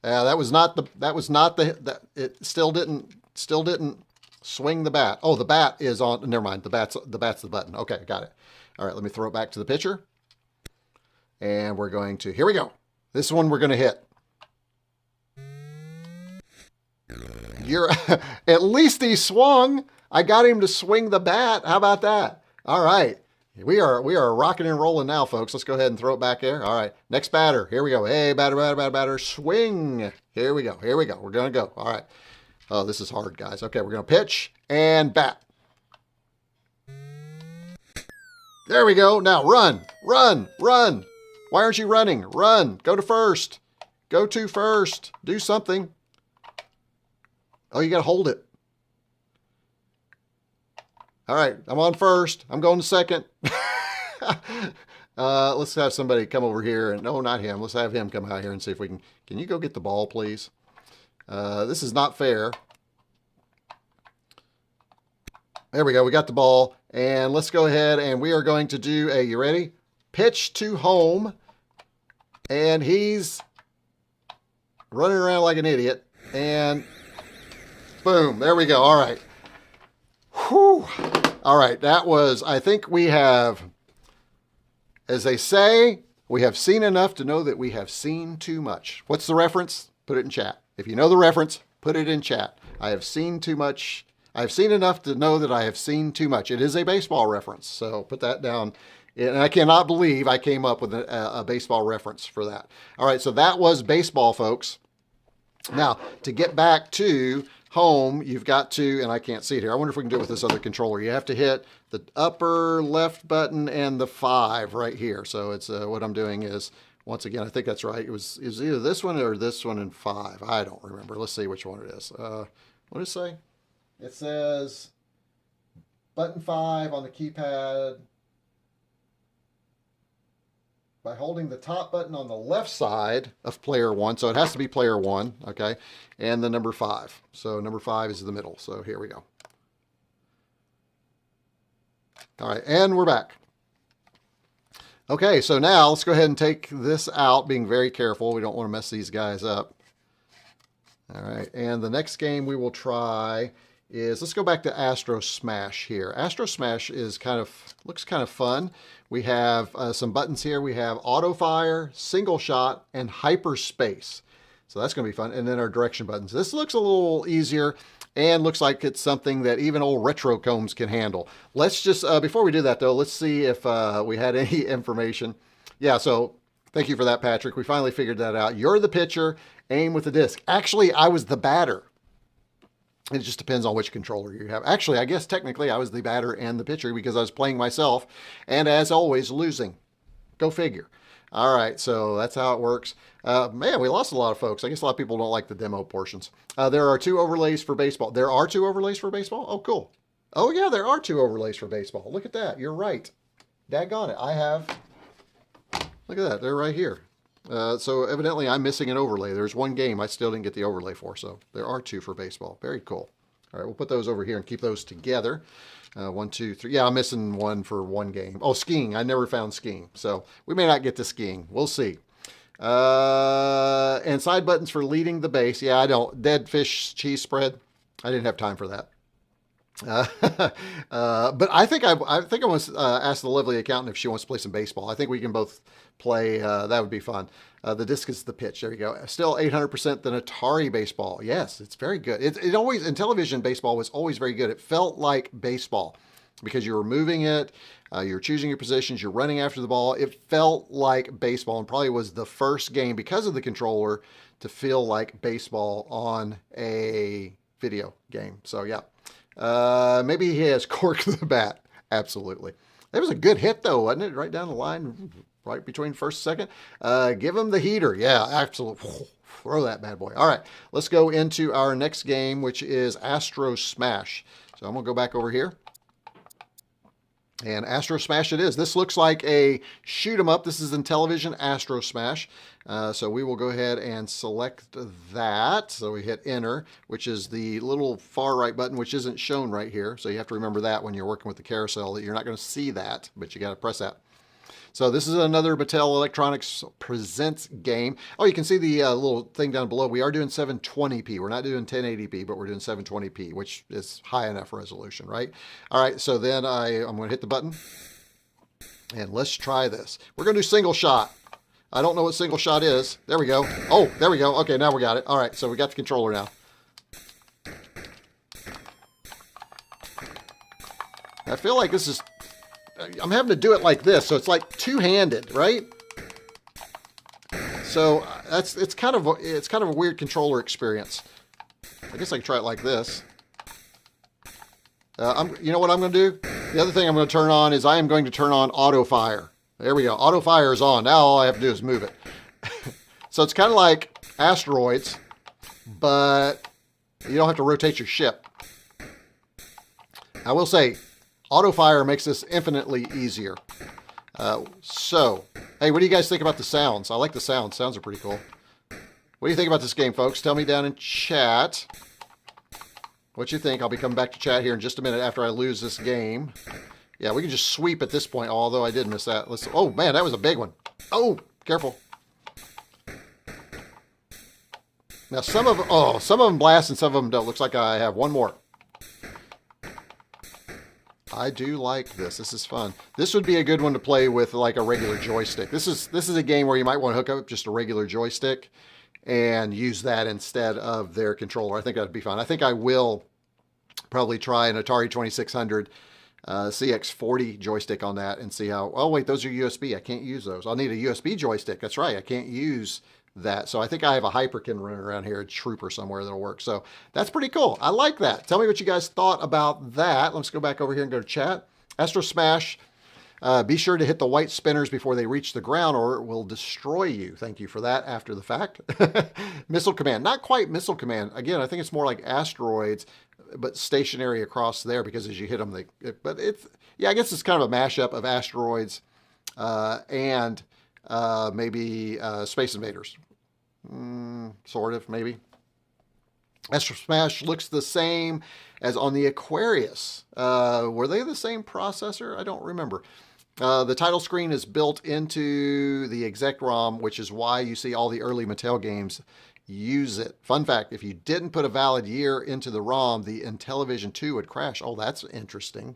That was not the, it still didn't swing the bat. Oh, the bat is on, never mind. The bat's the button. Okay, got it. All right, let me throw it back to the pitcher. And we're going to, here we go. This one we're going to hit. At least he swung. I got him to swing the bat. How about that? All right. We are rocking and rolling now, folks. Let's go ahead and throw it back there. All right. Next batter. Here we go. Hey, batter. Swing. Here we go. We're going to go. All right. Oh, this is hard, guys. Okay, we're going to pitch and bat. There we go. Now run. Why aren't you running? Run. Go to first. Go to first. Do something. Oh, you got to hold it. All right, I'm on first. I'm going to second. Let's have somebody come over here. And no, not him. Let's have him come out here and see if we can. Can you go get the ball, please? This is not fair. There we go. We got the ball. And let's go ahead and we are going to do a, you ready? Pitch to home. And he's running around like an idiot. And boom. There we go. All right. Whew. All right. That was, I think we have, as they say, we have seen enough to know that we have seen too much. What's the reference? Put it in chat. If you know the reference, put it in chat. I have seen too much. I've seen enough to know that I have seen too much. It is a baseball reference. So put that down. And I cannot believe I came up with a baseball reference for that. All right. So that was baseball, folks. Now, to get back to home, you've got to, and I can't see it here. I wonder if we can do it with this other controller. You have to hit the upper left button and the 5 right here. So it's what I'm doing is, once again, I think that's right. It was either this one or this one and 5. I don't remember. Let's see which one it is. What does it say? It says button 5 on the keypad by holding the top button on the left side of player 1. So it has to be player 1, okay? And the number 5. So number 5 is the middle. So here we go. All right, and we're back. Okay, so now let's go ahead and take this out, being very careful. We don't want to mess these guys up. All right, and the next game we will try is, let's go back to Astro Smash here. Astro Smash is looks kind of fun. We have some buttons here. We have auto fire, single shot, and hyperspace. So that's going to be fun. And then our direction buttons. This looks a little easier and looks like it's something that even old retro combs can handle. Let's just, before we do that though, let's see if we had any information. Yeah, so thank you for that, Patrick. We finally figured that out. You're the pitcher, aim with the disc. Actually, I was the batter. It just depends on which controller you have. Actually, I guess technically I was the batter and the pitcher because I was playing myself and, as always, losing. Go figure. All right, so that's how it works. Man, we lost a lot of folks. I guess a lot of people don't like the demo portions. There are 2 overlays for baseball. There are 2 overlays for baseball? Oh, cool. Oh, yeah, there are 2 overlays for baseball. Look at that. You're right. Daggone it. I have... Look at that. They're right here. So evidently I'm missing an overlay. There's one game I still didn't get the overlay for, so there are 2 for baseball. Very cool. All right, we'll put those over here and keep those together. 1, 2, 3. Yeah, I'm missing one for one game. Oh, skiing. I never found skiing, so we may not get to skiing. We'll see. And side buttons for leading the base. Yeah, I don't. Dead fish cheese spread. I didn't have time for that. But I think I want to ask the lovely accountant if she wants to play some baseball. I think we can both play. That would be fun. The disc is the pitch. There you go. Still 800% than Atari baseball. Yes, it's very good. It always, Intellivision baseball was always very good. It felt like baseball. because you were moving it, you're choosing your positions, you're running after the ball. It felt like baseball, and probably was the first game because of the controller to feel like baseball on a video game. So yeah, maybe he has corked the bat. Absolutely. That was a good hit though, wasn't it? Right down the line, right between first and second. Give him the heater. Yeah, absolutely. Throw that bad boy. All right, let's go into our next game, which is Astro Smash. So I'm going to go back over here. And Astro Smash it is. This looks like a shoot 'em up. This is Intellivision Astro Smash. So we will go ahead and select that. So we hit enter, which is the little far right button, which isn't shown right here. So you have to remember that when you're working with the carousel, that you're not going to see that, but you got to press that. So this is another Mattel Electronics Presents game. Oh, you can see the little thing down below. We are doing 720p. We're not doing 1080p, but we're doing 720p, which is high enough resolution, right? All right, so then I'm going to hit the button, and let's try this. We're going to do single shot. I don't know what single shot is. There we go. Oh, there we go. Okay, now we got it. All right, so we got the controller now. I feel like this is... I'm having to do it like this, so it's like two-handed, right? So it's kind of a weird controller experience. I guess I can try it like this. You know what I'm going to do? The other thing I'm going to turn on is I am going to turn on auto fire. There we go. Auto fire is on. Now all I have to do is move it. So it's kind of like Asteroids, but you don't have to rotate your ship. I will say, auto fire makes this infinitely easier. So, hey, what do you guys think about the sounds? I like the sounds. Sounds are pretty cool. What do you think about this game, folks? Tell me down in chat what you think. I'll be coming back to chat here in just a minute after I lose this game. Yeah, we can just sweep at this point, although I did miss that. Oh, man, that was a big one. Oh, careful. Now, some of them blast and some of them don't. Looks like I have one more. I do like this. This is fun. This would be a good one to play with like a regular joystick. This is a game where you might want to hook up just a regular joystick and use that instead of their controller. I think that'd be fun. I think I will probably try an Atari 2600 CX40 joystick on that and see how... Oh, wait, those are USB. I can't use those. I'll need a USB joystick. That's right. I can't use that. So I think I have a Hyperkin running around here, a Trooper somewhere that'll work. So that's pretty cool. I like that. Tell me what you guys thought about that. Let's go back over here and go to chat. Astro Smash. Be sure to hit the white spinners before they reach the ground or it will destroy you. Thank you for that after the fact. Missile Command. Not quite Missile Command. Again, I think it's more like Asteroids, but stationary across there because as you hit them, yeah, I guess it's kind of a mashup of Asteroids and maybe Space Invaders. Sort of, maybe. Astro Smash looks the same as on the Aquarius. Were they the same processor? I don't remember. The title screen is built into the exec ROM, which is why you see all the early Mattel games use it. Fun fact, if you didn't put a valid year into the ROM, the Intellivision 2 would crash. Oh, that's interesting.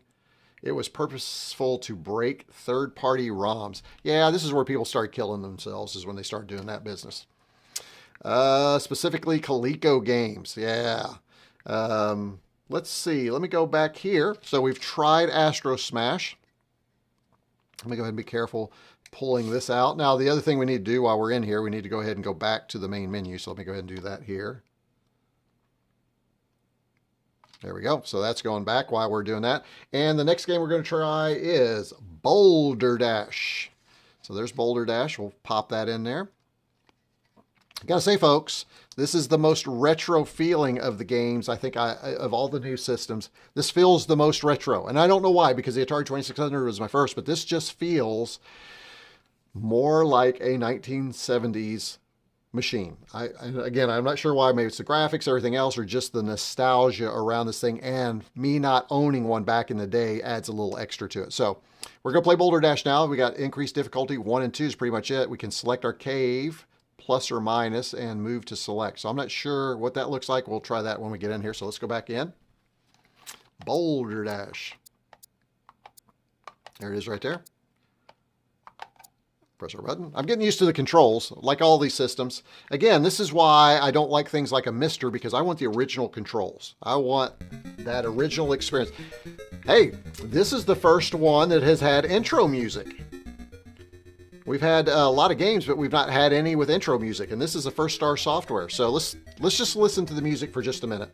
It was purposeful to break third-party ROMs. Yeah, this is where people start killing themselves, is when they start doing that business. Specifically, Coleco games. Yeah. Let's see. Let me go back here. So we've tried Astro Smash. Let me go ahead and be careful pulling this out. Now, the other thing we need to do while we're in here, we need to go ahead and go back to the main menu. So let me go ahead and do that here. There we go. So that's going back while we're doing that. And the next game we're going to try is Boulder Dash. So there's Boulder Dash. We'll pop that in there. I gotta say, folks, this is the most retro feeling of the games. I think of all the new systems, this feels the most retro. And I don't know why, because the Atari 2600 was my first, but this just feels more like a 1970s machine. Again, I'm not sure why. Maybe it's the graphics, everything else, or just the nostalgia around this thing. And me not owning one back in the day adds a little extra to it. So we're going to play Boulder Dash now. We got increased difficulty. 1 and 2 is pretty much it. We can select our cave, plus or minus, and move to select. So I'm not sure what that looks like. We'll try that when we get in here. So let's go back in. Boulder Dash. There it is right there. Press our button. I'm getting used to the controls, like all these systems. Again, this is why I don't like things like a Mister, because I want the original controls. I want that original experience. Hey, this is the first one that has had intro music. We've had a lot of games, but we've not had any with intro music, and this is the First Star Software. So let's just listen to the music for just a minute.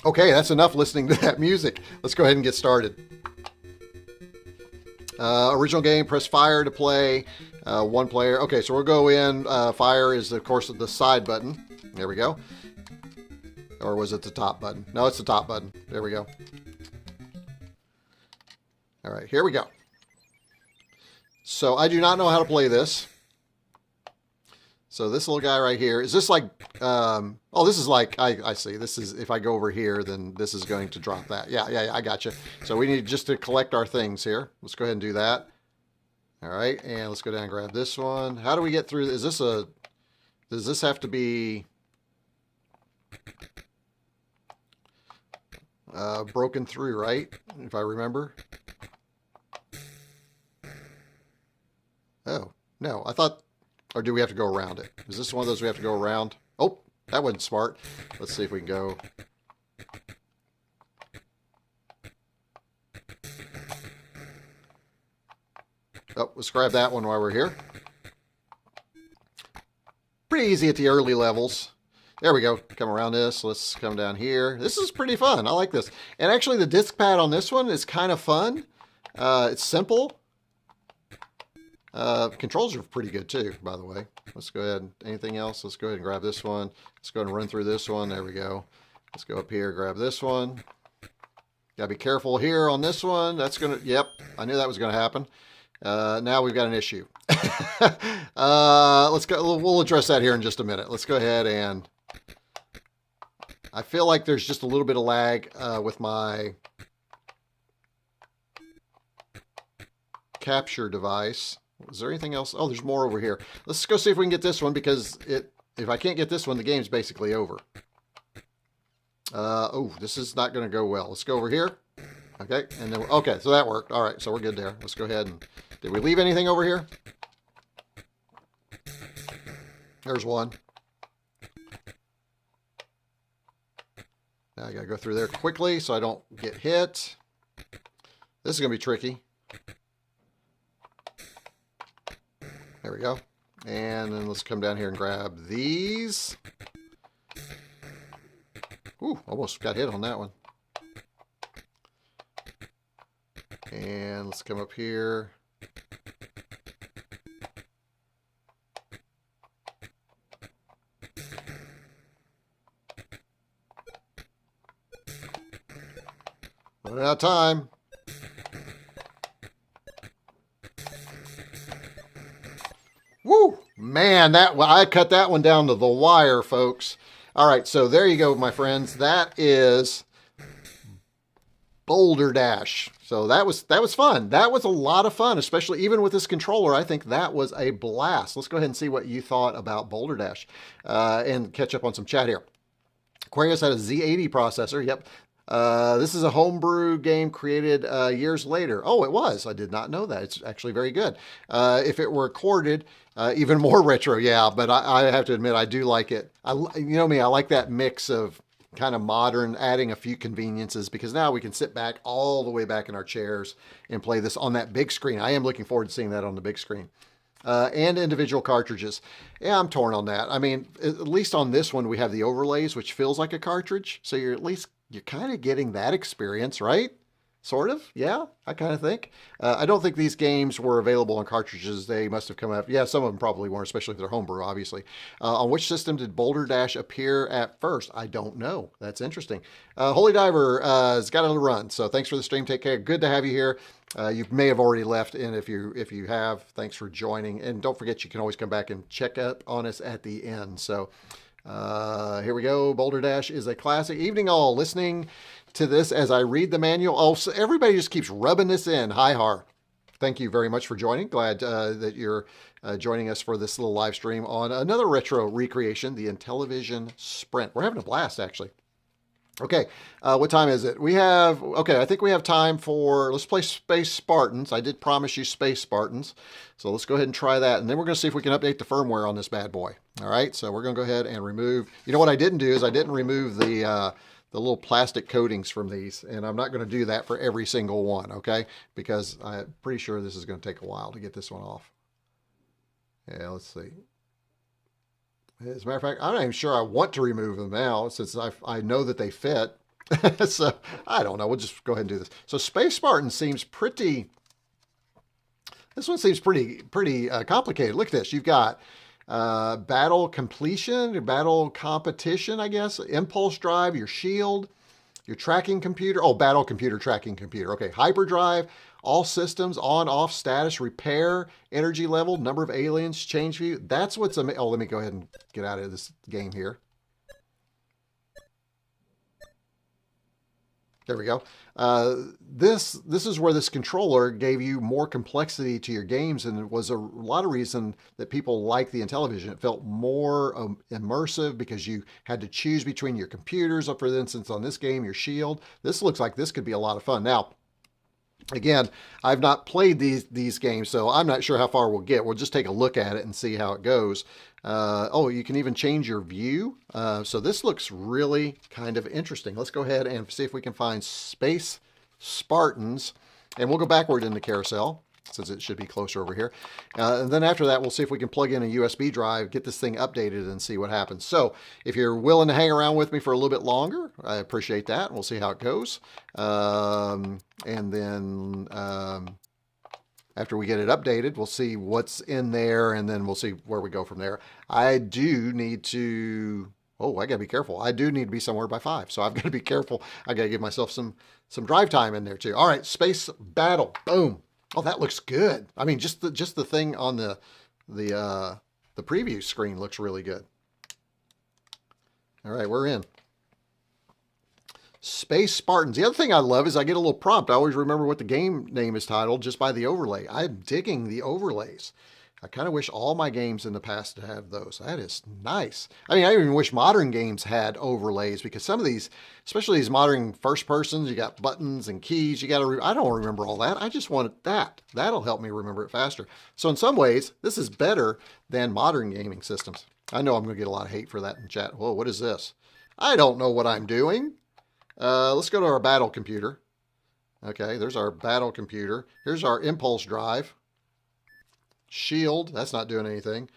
Okay, that's enough listening to that music. Let's go ahead and get started. Original game, press fire to play. One player. Okay, so we'll go in. Fire is, of course, the side button. There we go. Or was it the top button? No, it's the top button. There we go. All right, here we go. So I do not know how to play this. So this little guy right here, is this like, oh, this is like, I see. This is, if I go over here, then this is going to drop that. Yeah, I got you. So we need just to collect our things here. Let's go ahead and do that. All right, and let's go down and grab this one. How do we get through? Is this a, does this have to be broken through, right? If I remember. Oh, no, I thought, or do we have to go around it? Is this one of those we have to go around? Oh, that wasn't smart. Let's see if we can go. Oh, let's grab that one while we're here. Pretty easy at the early levels. There we go. Come around this. Let's come down here. This is pretty fun. I like this. And actually the disc pad on this one is kind of fun. It's simple. Controls are pretty good too, by the way. Let's go ahead. Anything else? Let's go ahead and grab this one. Let's go ahead and run through this one. There we go. Let's go up here, grab this one. Gotta be careful here on this one. That's gonna, yep, I knew that was gonna happen. Now we've got an issue. Let's go, we'll address that here in just a minute. Let's go ahead and, I feel like there's just a little bit of lag with my capture device. Is there anything else? Oh, there's more over here. Let's go see if we can get this one, because if I can't get this one, the game's basically over. Oh, this is not going to go well. Let's go over here. Okay, and then, okay, so that worked. All right, so we're good there. Let's go ahead and, did we leave anything over here? There's one. Now I got to go through there quickly so I don't get hit. This is going to be tricky. There we go. And then let's come down here and grab these. Ooh, almost got hit on that one. And let's come up here. Running out of time. Woo! Man, that, well, I cut that one down to the wire, folks. All right, so there you go, my friends. That is Boulder Dash. So that was fun. That was a lot of fun, especially even with this controller. I think that was a blast. Let's go ahead and see what you thought about Boulder Dash and catch up on some chat here. Aquarius had a Z80 processor. Yep. This is a homebrew game created years later. Oh, it was. I did not know that. It's actually very good. If it were recorded, even more retro. Yeah, but I have to admit, I do like it. You know me, I like that mix of kind of modern, adding a few conveniences, because now we can sit back all the way back in our chairs and play this on that big screen. I am looking forward to seeing that on the big screen. And individual cartridges. Yeah, I'm torn on that. I mean, at least on this one, we have the overlays, which feels like a cartridge. So you're kind of getting that experience, right? Sort of. Yeah, I kind of think. I don't think these games were available on cartridges. They must have come out. Yeah, some of them probably weren't, especially if they're homebrew, obviously. On which system did Boulder Dash appear at first? I don't know. That's interesting. Holy Diver has got to run. So thanks for the stream. Take care. Good to have you here. You may have already left, and if you have, thanks for joining. And don't forget, you can always come back and check up on us at the end. So here we go. Boulder Dash is a classic. Evening all, listening to this as I read the manual. Oh, so everybody just keeps rubbing this in. Hi, Har. Thank you very much for joining. Glad that you're joining us for this little live stream on another retro recreation, the Intellivision Sprint. We're having a blast, actually. Okay, what time is it? We have, okay, I think we have time for, let's play Space Spartans. I did promise you Space Spartans. So let's go ahead and try that. And then we're going to see if we can update the firmware on this bad boy. All right, so we're going to go ahead and remove, you know what I didn't do is I didn't remove the little plastic coatings from these. And I'm not going to do that for every single one, okay? Because I'm pretty sure this is going to take a while to get this one off. Yeah, let's see. As a matter of fact, I'm not even sure I want to remove them now since I know that they fit. So I don't know. We'll just go ahead and do this. So Space Spartan seems pretty. This one seems pretty complicated. Look at this. You've got battle completion, battle competition, I guess, impulse drive, your shield, your tracking computer. Oh, battle computer, tracking computer. Okay, hyperdrive, all systems, on, off, status, repair, energy level, number of aliens, change view. That's what's amazing. Oh, let me go ahead and get out of this game here. There we go. This is where this controller gave you more complexity to your games, and it was a lot of reason that people like the Intellivision. It felt more immersive because you had to choose between your computers. For instance, on this game, your shield. This looks like this could be a lot of fun. Now, again, I've not played these games, so I'm not sure how far we'll get. We'll just take a look at it and see how it goes. Oh, you can even change your view. So this looks really kind of interesting. Let's go ahead and see if we can find Space Spartans. And we'll go backward in the carousel, since it should be closer over here. And then after that, we'll see if we can plug in a USB drive, get this thing updated, and see what happens. So if you're willing to hang around with me for a little bit longer, I appreciate that. We'll see how it goes. And then after we get it updated, we'll see what's in there, and then we'll see where we go from there. I do need to... Oh, I got to be careful. I do need to be somewhere by 5, so I've got to be careful. I got to give myself some drive time in there, too. All right, Space Battle. Boom. Oh, that looks good. I mean, just the thing on the preview screen looks really good. All right, we're in. Space Spartans. The other thing I love is I get a little prompt. I always remember what the game name is titled just by the overlay. I'm digging the overlays. I kind of wish all my games in the past to have those. That is nice. I mean, I even wish modern games had overlays, because some of these, especially these modern first persons, you got buttons and keys. You got to, I don't remember all that. I just want that. That'll help me remember it faster. So in some ways, this is better than modern gaming systems. I know I'm going to get a lot of hate for that in chat. Whoa, what is this? I don't know what I'm doing. Let's go to our battle computer. Okay, there's our battle computer. Here's our impulse drive. Shield, that's not doing anything.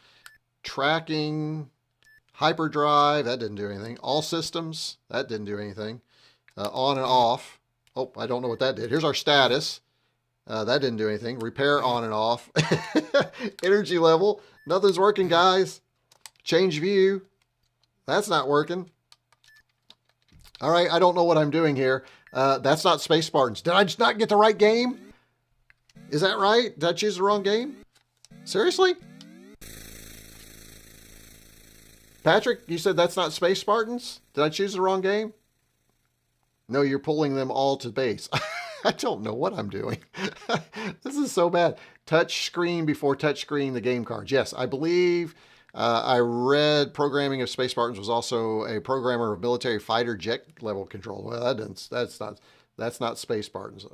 Tracking, hyperdrive, that didn't do anything. All systems, that didn't do anything. On and off. Oh, I don't know what that did. Here's our status. That didn't do anything. Repair, on and off. Energy level, nothing's working, guys. Change view, that's not working. All right, I don't know what I'm doing here. That's not Space Spartans. Did I just not get the right game? Is that right? Did I choose the wrong game? Seriously? Patrick, you said that's not Space Spartans? Did I choose the wrong game? No, you're pulling them all to base. I don't know what I'm doing. This is so bad. Touch screen before touch screen, the game cards. Yes, I believe I read programming of Space Spartans was also a programmer of military fighter jet level control. Well, that's not Space Spartans.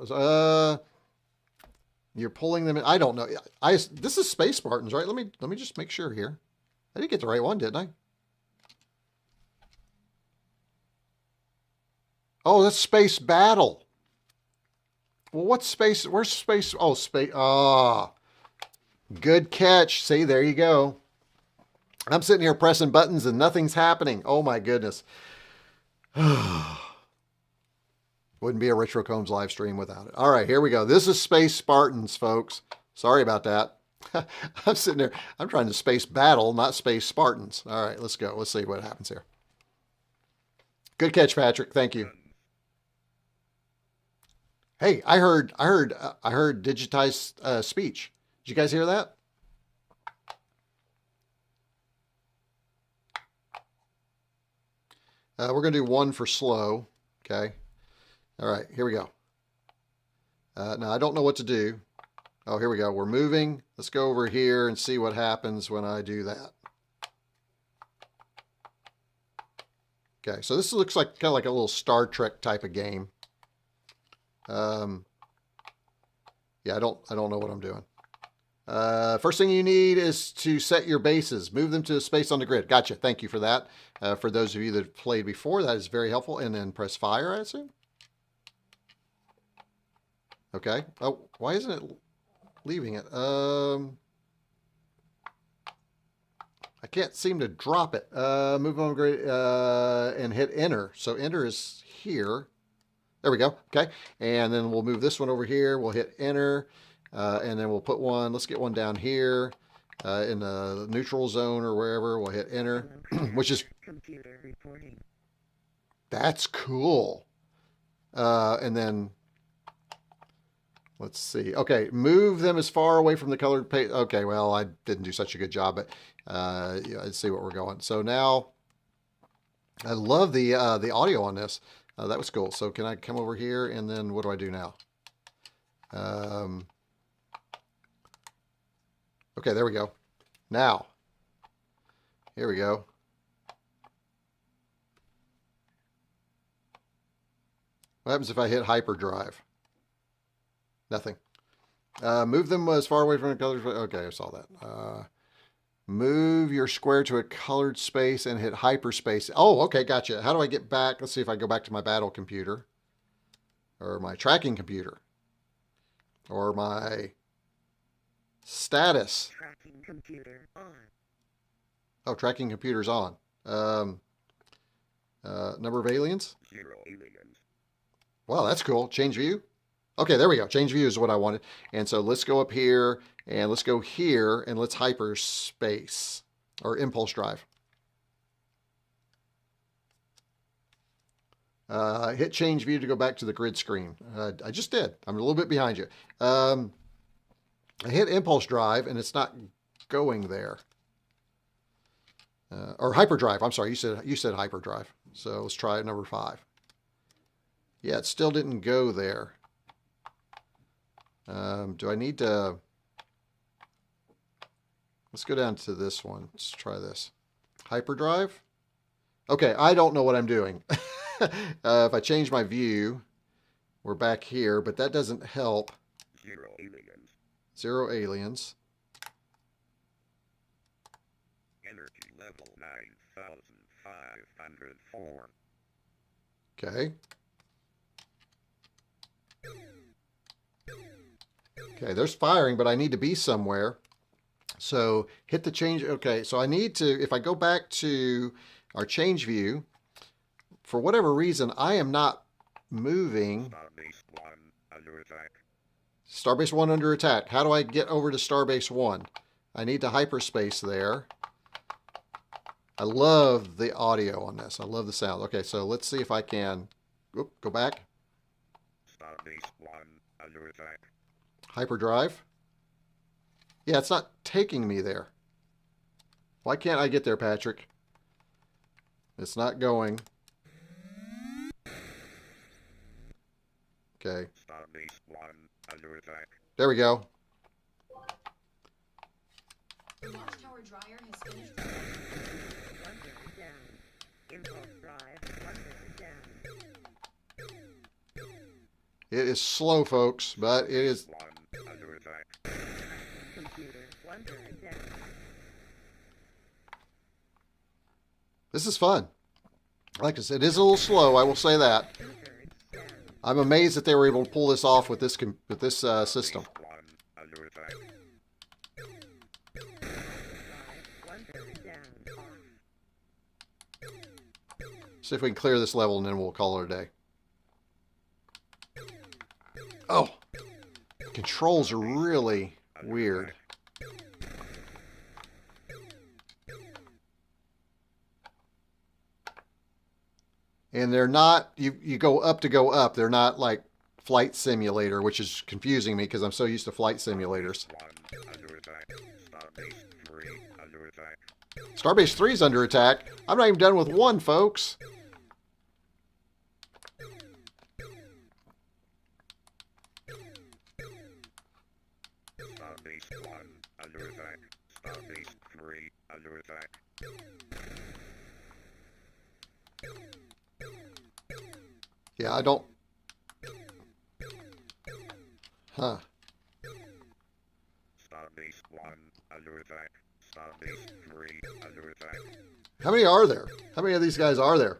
You're pulling them in. I don't know. This is Space Spartans, right? Let me just make sure here. I did get the right one, didn't I? Oh, that's Space Battle. Well, what's Space? Where's Space? Oh, Space. Ah, good catch. See, there you go. I'm sitting here pressing buttons and nothing's happening. Oh my goodness. Wouldn't be a Retro Combs live stream without it. All right, here we go. This is Space Spartans, folks. Sorry about that. I'm sitting there. I'm trying to Space Battle, not Space Spartans. All right, let's go. Let's see what happens here. Good catch, Patrick. Thank you. Hey, I heard digitized speech. Did you guys hear that? We're going to do 1 for slow. Okay. All right, here we go. Now, I don't know what to do. Oh, here we go. We're moving. Let's go over here and see what happens when I do that. Okay, so this looks like kind of like a little Star Trek type of game. Yeah, I don't know what I'm doing. First thing you need is to set your bases. Move them to a space on the grid. Gotcha. Thank you for that. For those of you that have played before, that is very helpful. And then press fire, I assume. Okay. Oh, why isn't it leaving it? I can't seem to drop it. Move on grid and hit enter. So enter is here. There we go. Okay. And then we'll move this one over here. We'll hit enter. And then we'll put one, let's get one down here in the neutral zone or wherever. We'll hit enter, which is, computer reporting. That's cool. And then, let's see. Okay, move them as far away from the colored page. Okay, well, I didn't do such a good job, but yeah, let's see what we're going. So now, I love the audio on this. That was cool. So can I come over here and then what do I do now? Okay, there we go. Now, here we go. What happens if I hit hyperdrive? Nothing. Move them as far away from the colors. Okay, I saw that. Move your square to a colored space and hit hyperspace. Oh, okay, gotcha. How do I get back? Let's see if I go back to my battle computer. Or my tracking computer. Or my status. Tracking computer on. Oh, tracking computer's on. Number of aliens? 0 aliens. Wow, that's cool. Change view? Okay, there we go. Change view is what I wanted. And so let's go up here and let's go here and let's hyperspace or impulse drive. Hit change view to go back to the grid screen. I just did. I'm a little bit behind you. I hit impulse drive and it's not going there. Or hyperdrive. I'm sorry. You said hyperdrive. So let's try number 5. Yeah, it still didn't go there. Do I need to? Let's go down to this one. Let's try this. Hyperdrive. Okay, I don't know what I'm doing. If I change my view, we're back here, but that doesn't help. 0 aliens. 0 aliens. Energy level 9,504. Okay. Okay, there's firing, but I need to be somewhere. So hit the change. Okay, so I need to, if I go back to our change view, for whatever reason, I am not moving. Starbase 1 under attack. Starbase 1 under attack. How do I get over to Starbase 1? I need to hyperspace there. I love the audio on this. I love the sound. Okay, so let's see if I can go back. Starbase 1 under attack. Hyperdrive. Yeah, it's not taking me there. Why can't I get there, Patrick? It's not going. Okay. Starbase 1 under attack. There we go. The watchtower dryer has finished. It is slow, folks, but it is. This is fun. Like I said, it is a little slow. I will say that. I'm amazed that they were able to pull this off with this system. See if we can clear this level and then we'll call it a day. Oh, controls are really weird. And they're not, you go up to go up. They're not like Flight Simulator, which is confusing me because I'm so used to flight simulators. Starbase 3 is under attack. I'm not even done with 1, folks. Starbase 1 under attack. Starbase 3 under attack. Yeah, I don't... Huh. Starbase 1 under attack. Starbase 3 under attack. How many are there? How many of these guys are there?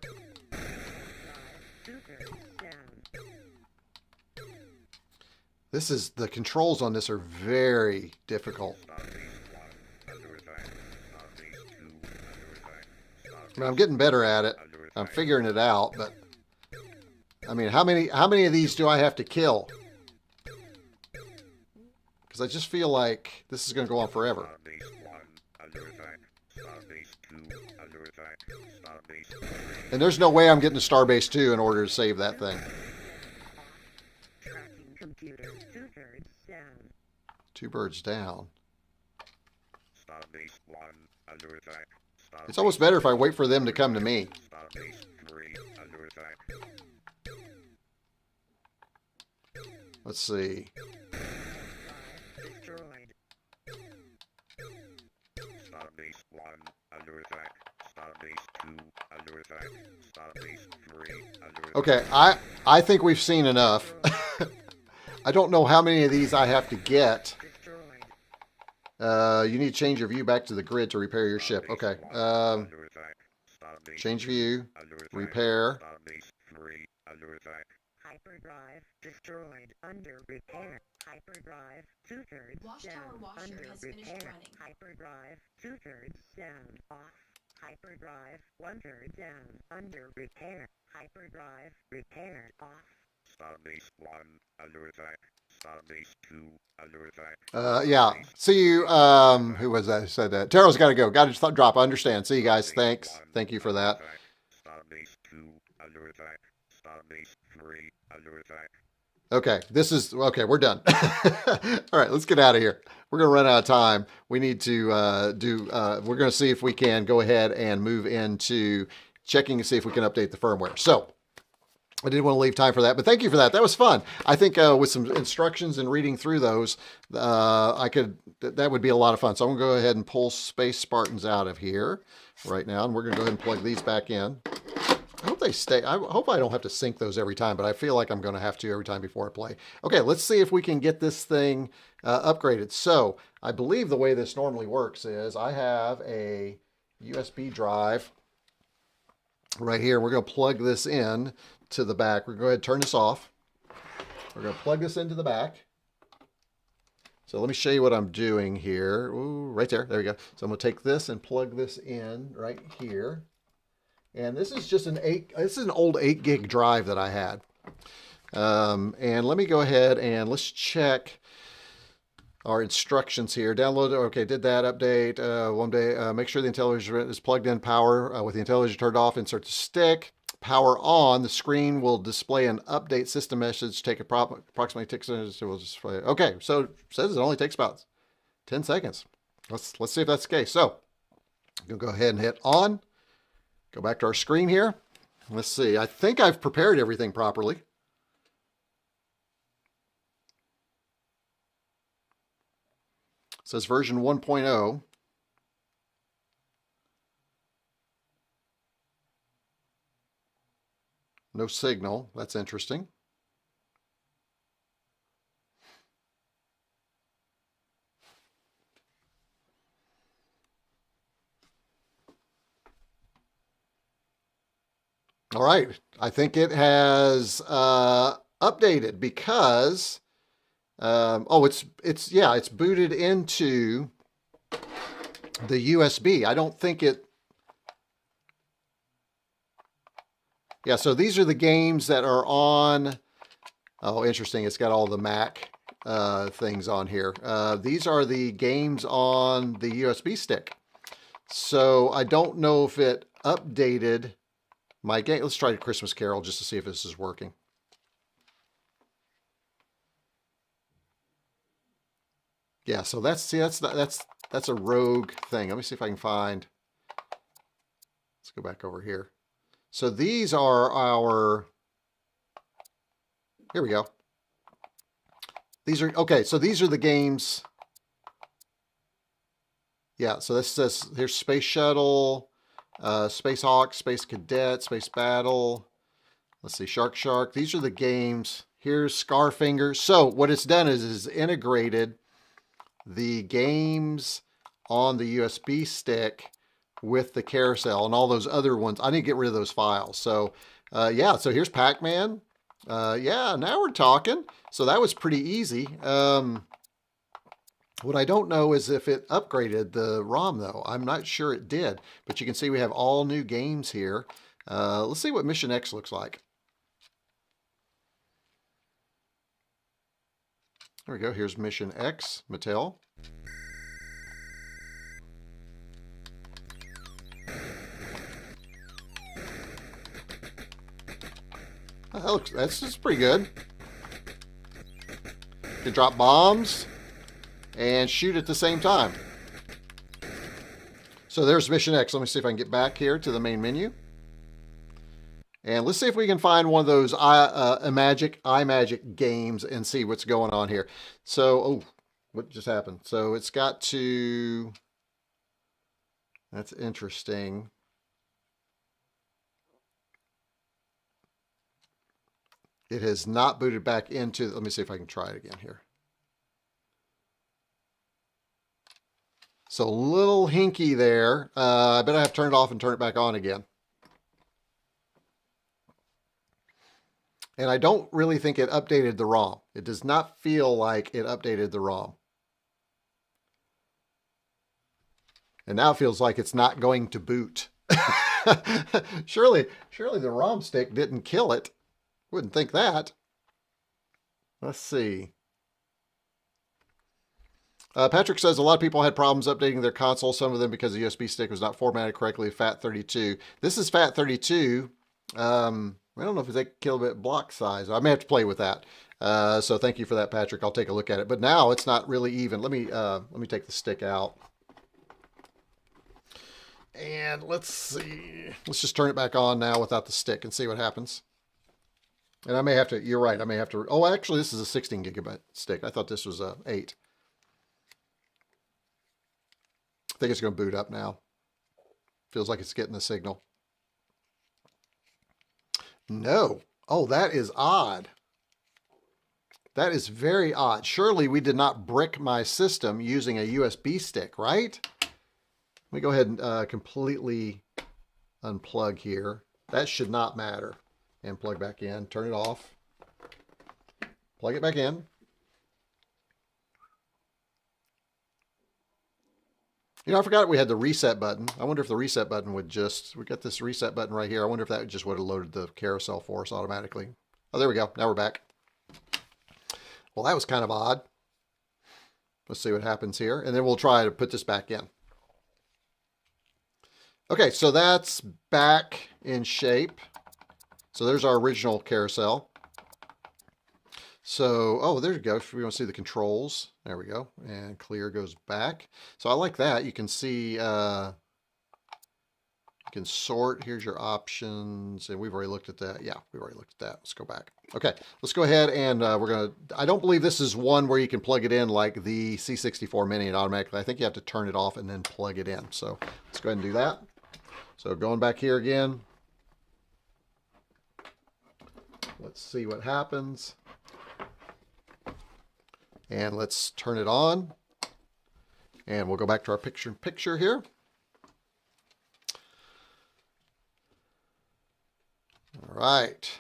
This is... The controls on this are very difficult. I mean, I'm getting better at it. I'm figuring it out, but... I mean, how many of these do I have to kill? Because I just feel like this is going to go on forever. And there's no way I'm getting to Starbase 2 in order to save that thing. Two birds down. It's almost better if I wait for them to come to me. Let's see. Starbase 1 under attack. Starbase 2 under attack. Starbase 3 under attack. Okay, I think we've seen enough. I don't know how many of these I have to get. You need to change your view back to the grid to repair your ship. Okay. Change view. Repair. Hyperdrive destroyed. Under repair. Hyperdrive 2/3 Watchtower down. washer Under has finished repair. running. Hyperdrive 2/3 down. Off. Hyperdrive 1/3 down. Under repair. Hyperdrive repaired. Off. Starbase 1 under attack. Starbase 2 under attack. Yeah. See you. Who was that who said that? Taro's got to go. Got to drop. I understand. See you guys. Thanks. Thank you for that. Starbase 2 under attack. Starbase 3 under attack. Okay, this is okay. We're done. All right, let's get out of here. We're gonna run out of time. We need to we're gonna see if we can go ahead and move into checking to see if we can update the firmware. So I didn't want to leave time for that, but thank you for that. That was fun. I think with some instructions and reading through those, that would be a lot of fun. So I'm gonna go ahead and pull Space Spartans out of here right now, and we're gonna go ahead and plug these back in. I hope they stay. I hope I don't have to sync those every time, but I feel like I'm going to have to every time before I play. Okay, let's see if we can get this thing upgraded. So I believe the way this normally works is I have a USB drive right here. We're going to plug this in to the back. We're going to go ahead and turn this off. We're going to plug this into the back. So let me show you what I'm doing here. Ooh, right there. There we go. So I'm going to take this and plug this in right here. And this is just this is an old 8 gig drive that I had. And let me go ahead and let's check our instructions here. Download, okay, did that, update, one day, make sure the Intellivision is plugged in power. With the Intellivision turned off, insert the stick. Power on, the screen will display an update system message. Take approximately 6 seconds. It will display. Okay, so it says it only takes about 10 seconds. Let's see if that's the case. So, I'm going to go ahead and hit on. Go back to our screen here. Let's see. I think I've prepared everything properly. It says version 1.0. No signal. That's interesting. All right, I think it has updated because it's booted into the USB. I don't think it. Yeah, so these are the games that are on. Oh, interesting. It's got all the Mac things on here. These are the games on the USB stick. So I don't know if it updated my game. Let's try Christmas Carol just to see if this is working. Yeah, so that's a rogue thing. Let me see if I can find. Let's go back over here. So these are our. Here we go. These are okay. So these are the games. Yeah. So this says here's Space Shuttle. Space Hawk, Space Cadet, Space Battle. Let's see, Shark Shark. These are the games. Here's Scarfinger. So what it's done is integrated the games on the USB stick with the carousel and all those other ones. I need to get rid of those files. So yeah, so here's Pac-Man. Yeah, now we're talking. So that was pretty easy. What I don't know is if it upgraded the ROM though. I'm not sure it did, but you can see we have all new games here. Let's see what Mission X looks like. There we go. Here's Mission X, Mattel. That's just pretty good. You can drop bombs and shoot at the same time. So there's Mission X. Let me see if I can get back here to the main menu. And let's see if we can find one of those iMagic games and see what's going on here. So, oh, what just happened? So it's got to, that's interesting. It has not booted back into, let me see if I can try it again here. So a little hinky there. I bet I have to turn it off and turn it back on again. And I don't really think it updated the ROM. It does not feel like it updated the ROM. And now it feels like it's not going to boot. Surely the ROM stick didn't kill it. Wouldn't think that. Let's see. Patrick says a lot of people had problems updating their console, some of them because the USB stick was not formatted correctly, FAT32. This is FAT32. I don't know if it's a kilobit block size. I may have to play with that. So thank you for that, Patrick. I'll take a look at it. But now it's not really even. Let me take the stick out. And let's see. Let's just turn it back on now without the stick and see what happens. And I may have to, you're right, I may have to, oh, actually, this is a 16 gigabit stick. I thought this was a 8. I think it's going to boot up now. Feels like it's getting the signal. No. Oh, that is odd. That is very odd. Surely we did not brick my system using a USB stick, right? Let me go ahead and completely unplug here. That should not matter. And plug back in, turn it off, plug it back in. You know, I forgot we had the reset button. I wonder if the reset button would just, we got this reset button right here. I wonder if that just would have loaded the carousel for us automatically. Oh, there we go. Now we're back. Well, that was kind of odd. Let's see what happens here. And then we'll try to put this back in. Okay, so that's back in shape. So there's our original carousel. So, oh, there you go. If we want to see the controls, there we go. And clear goes back. So I like that. You can see, you can sort. Here's your options. And we've already looked at that. Yeah, we've already looked at that. Let's go back. Okay, let's go ahead and we're going to, I don't believe this is one where you can plug it in like the C64 Mini and automatically. I think you have to turn it off and then plug it in. So let's go ahead and do that. So going back here again. Let's see what happens. And let's turn it on. And we'll go back to our picture-in-picture here. All right.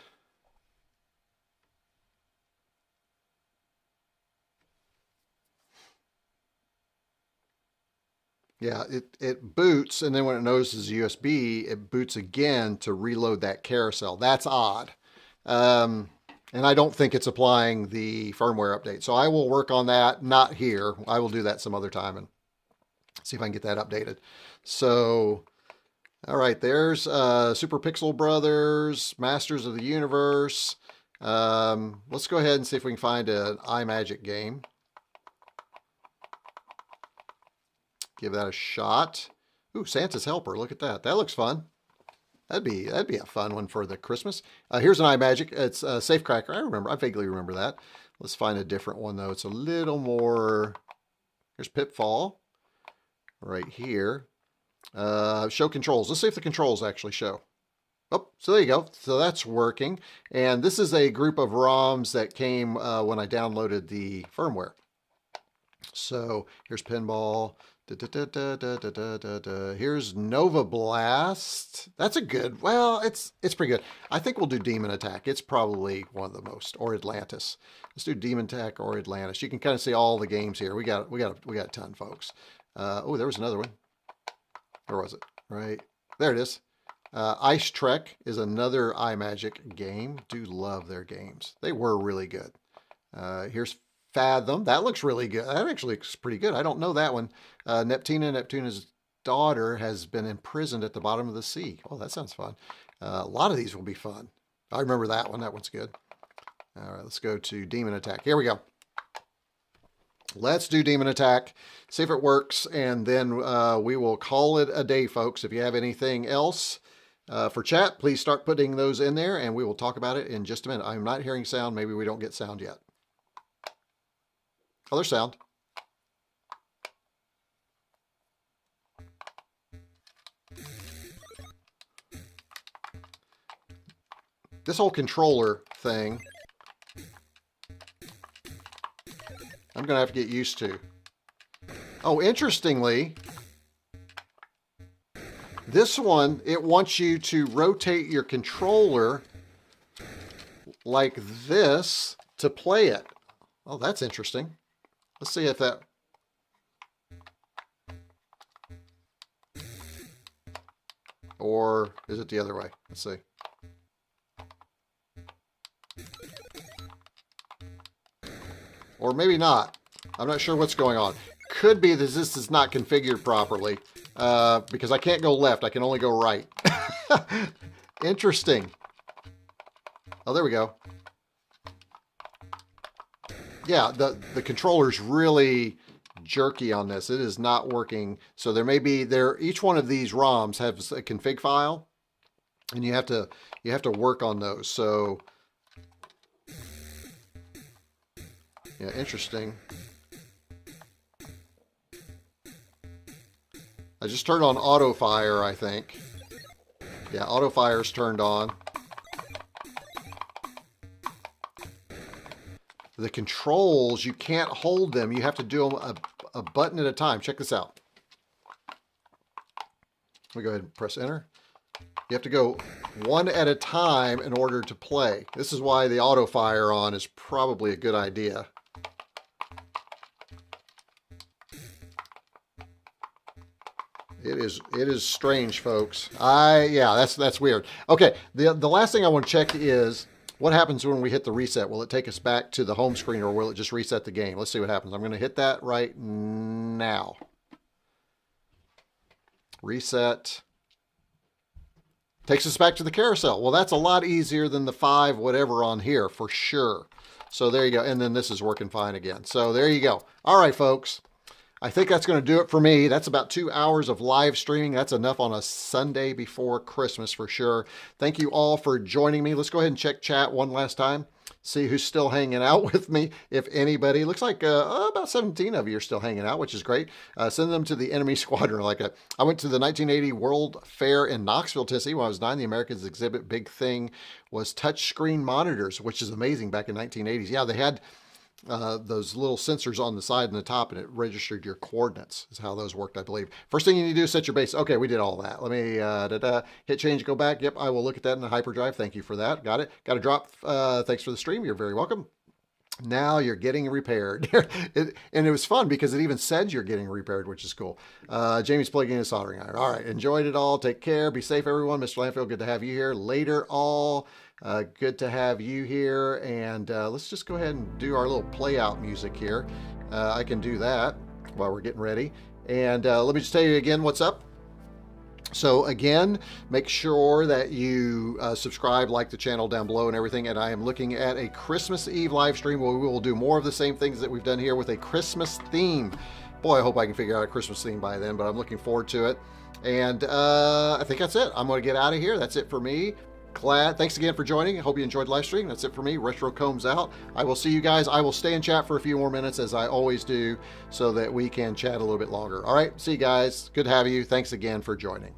Yeah, it boots, and then when it notices USB, it boots again to reload that carousel. That's odd. And I don't think it's applying the firmware update. So I will work on that, not here. I will do that some other time and see if I can get that updated. So, all right, there's Super Pixel Brothers, Masters of the Universe. Let's go ahead and see if we can find an iMagic game. Give that a shot. Ooh, Santa's Helper. Look at that. That looks fun. That'd be a fun one for the Christmas. Here's an iMagic. It's a Safecracker. I vaguely remember that. Let's find a different one though. It's a little more. Here's Pitfall right here. Show controls. Let's see if the controls actually show. Oh, so there you go. So that's working. And this is a group of ROMs that came when I downloaded the firmware. So here's Pinball. Here's Nova Blast. That's a good, well, it's pretty good. I think we'll do Demon Attack. It's probably one of the most, or Atlantis. Let's do Demon Attack or Atlantis. You can kind of see all the games here. We got a ton, folks. Oh, there was another one. Where was it? Right there it is. Ice Trek is another iMagic game. Do love their games. They were really good. Here's Fathom. That looks really good. That actually looks pretty good. I don't know that one. Neptuna's daughter has been imprisoned at the bottom of the sea. Oh, that sounds fun. A lot of these will be fun. I remember that one. That one's good. All right, let's go to Demon Attack. Here we go. Let's do Demon Attack, see if it works, and then we will call it a day, folks. If you have anything else for chat, please start putting those in there, and we will talk about it in just a minute. I'm not hearing sound. Maybe we don't get sound yet. Oh, there's sound. This whole controller thing, I'm going to have to get used to. Oh, interestingly, this one, it wants you to rotate your controller like this to play it. Oh, that's interesting. Let's see if that... Or is it the other way? Let's see. Or maybe not. I'm not sure what's going on. Could be that this is not configured properly because I can't go left. I can only go right. Interesting. Oh, there we go. Yeah, the controller's really jerky on this. It is not working. So there may be each one of these ROMs has a config file, and you have to work on those. So yeah, interesting. I just turned on auto fire, I think. Yeah, auto fire's turned on. The controls, you can't hold them. You have to do them a button at a time. Check this out. Let me go ahead and press enter. You have to go one at a time in order to play. This is why the auto fire on is probably a good idea. It is strange, folks. Yeah, that's weird. Okay, the last thing I want to check is what happens when we hit the reset. Will it take us back to the home screen, or will it just reset the game? Let's see what happens. I'm going to hit that right now. Reset. Takes us back to the carousel. Well, that's a lot easier than the 5 whatever on here for sure. So there you go. And then this is working fine again. So there you go. All right, folks. I think that's going to do it for me. That's about 2 hours of live streaming. That's enough on a Sunday before Christmas for sure. Thank you all for joining me. Let's go ahead and check chat one last time. See who's still hanging out with me, if anybody. Looks like about 17 of you are still hanging out, which is great. Send them to the enemy squadron. I went to the 1980 World Fair in Knoxville, Tennessee when I was 9. The Americans exhibit big thing was touchscreen monitors, which is amazing back in 1980s. Yeah, they had those little sensors on the side and the top, and it registered your coordinates is how those worked, I believe. First thing you need to do is set your base. Okay, we did all that. Let me hit change, go back. Yep, I will look at that in the hyperdrive. Thank you for that. Got it. Got a drop. Thanks for the stream. You're very welcome. Now you're getting repaired. And it was fun because it even said you're getting repaired, which is cool. Jamie's plugging in a soldering iron. All right, enjoyed it all. Take care. Be safe, everyone. Mr. Landfill, good to have you here. Later, all. Good to have you here. And let's just go ahead and do our little play out music here. I can do that while we're getting ready. And let me just tell you again what's up. So again, make sure that you subscribe, like the channel down below and everything. And I am looking at a Christmas Eve live stream where we will do more of the same things that we've done here with a Christmas theme. Boy, I hope I can figure out a Christmas theme by then, but I'm looking forward to it. And I think that's it. I'm going to get out of here. That's it for me. Thanks again for joining. I hope you enjoyed live stream. That's it for me. Retro Combs out. I will see you guys. I will stay in chat for a few more minutes, as I always do, so that we can chat a little bit longer. All right. See you guys. Good to have you. Thanks again for joining.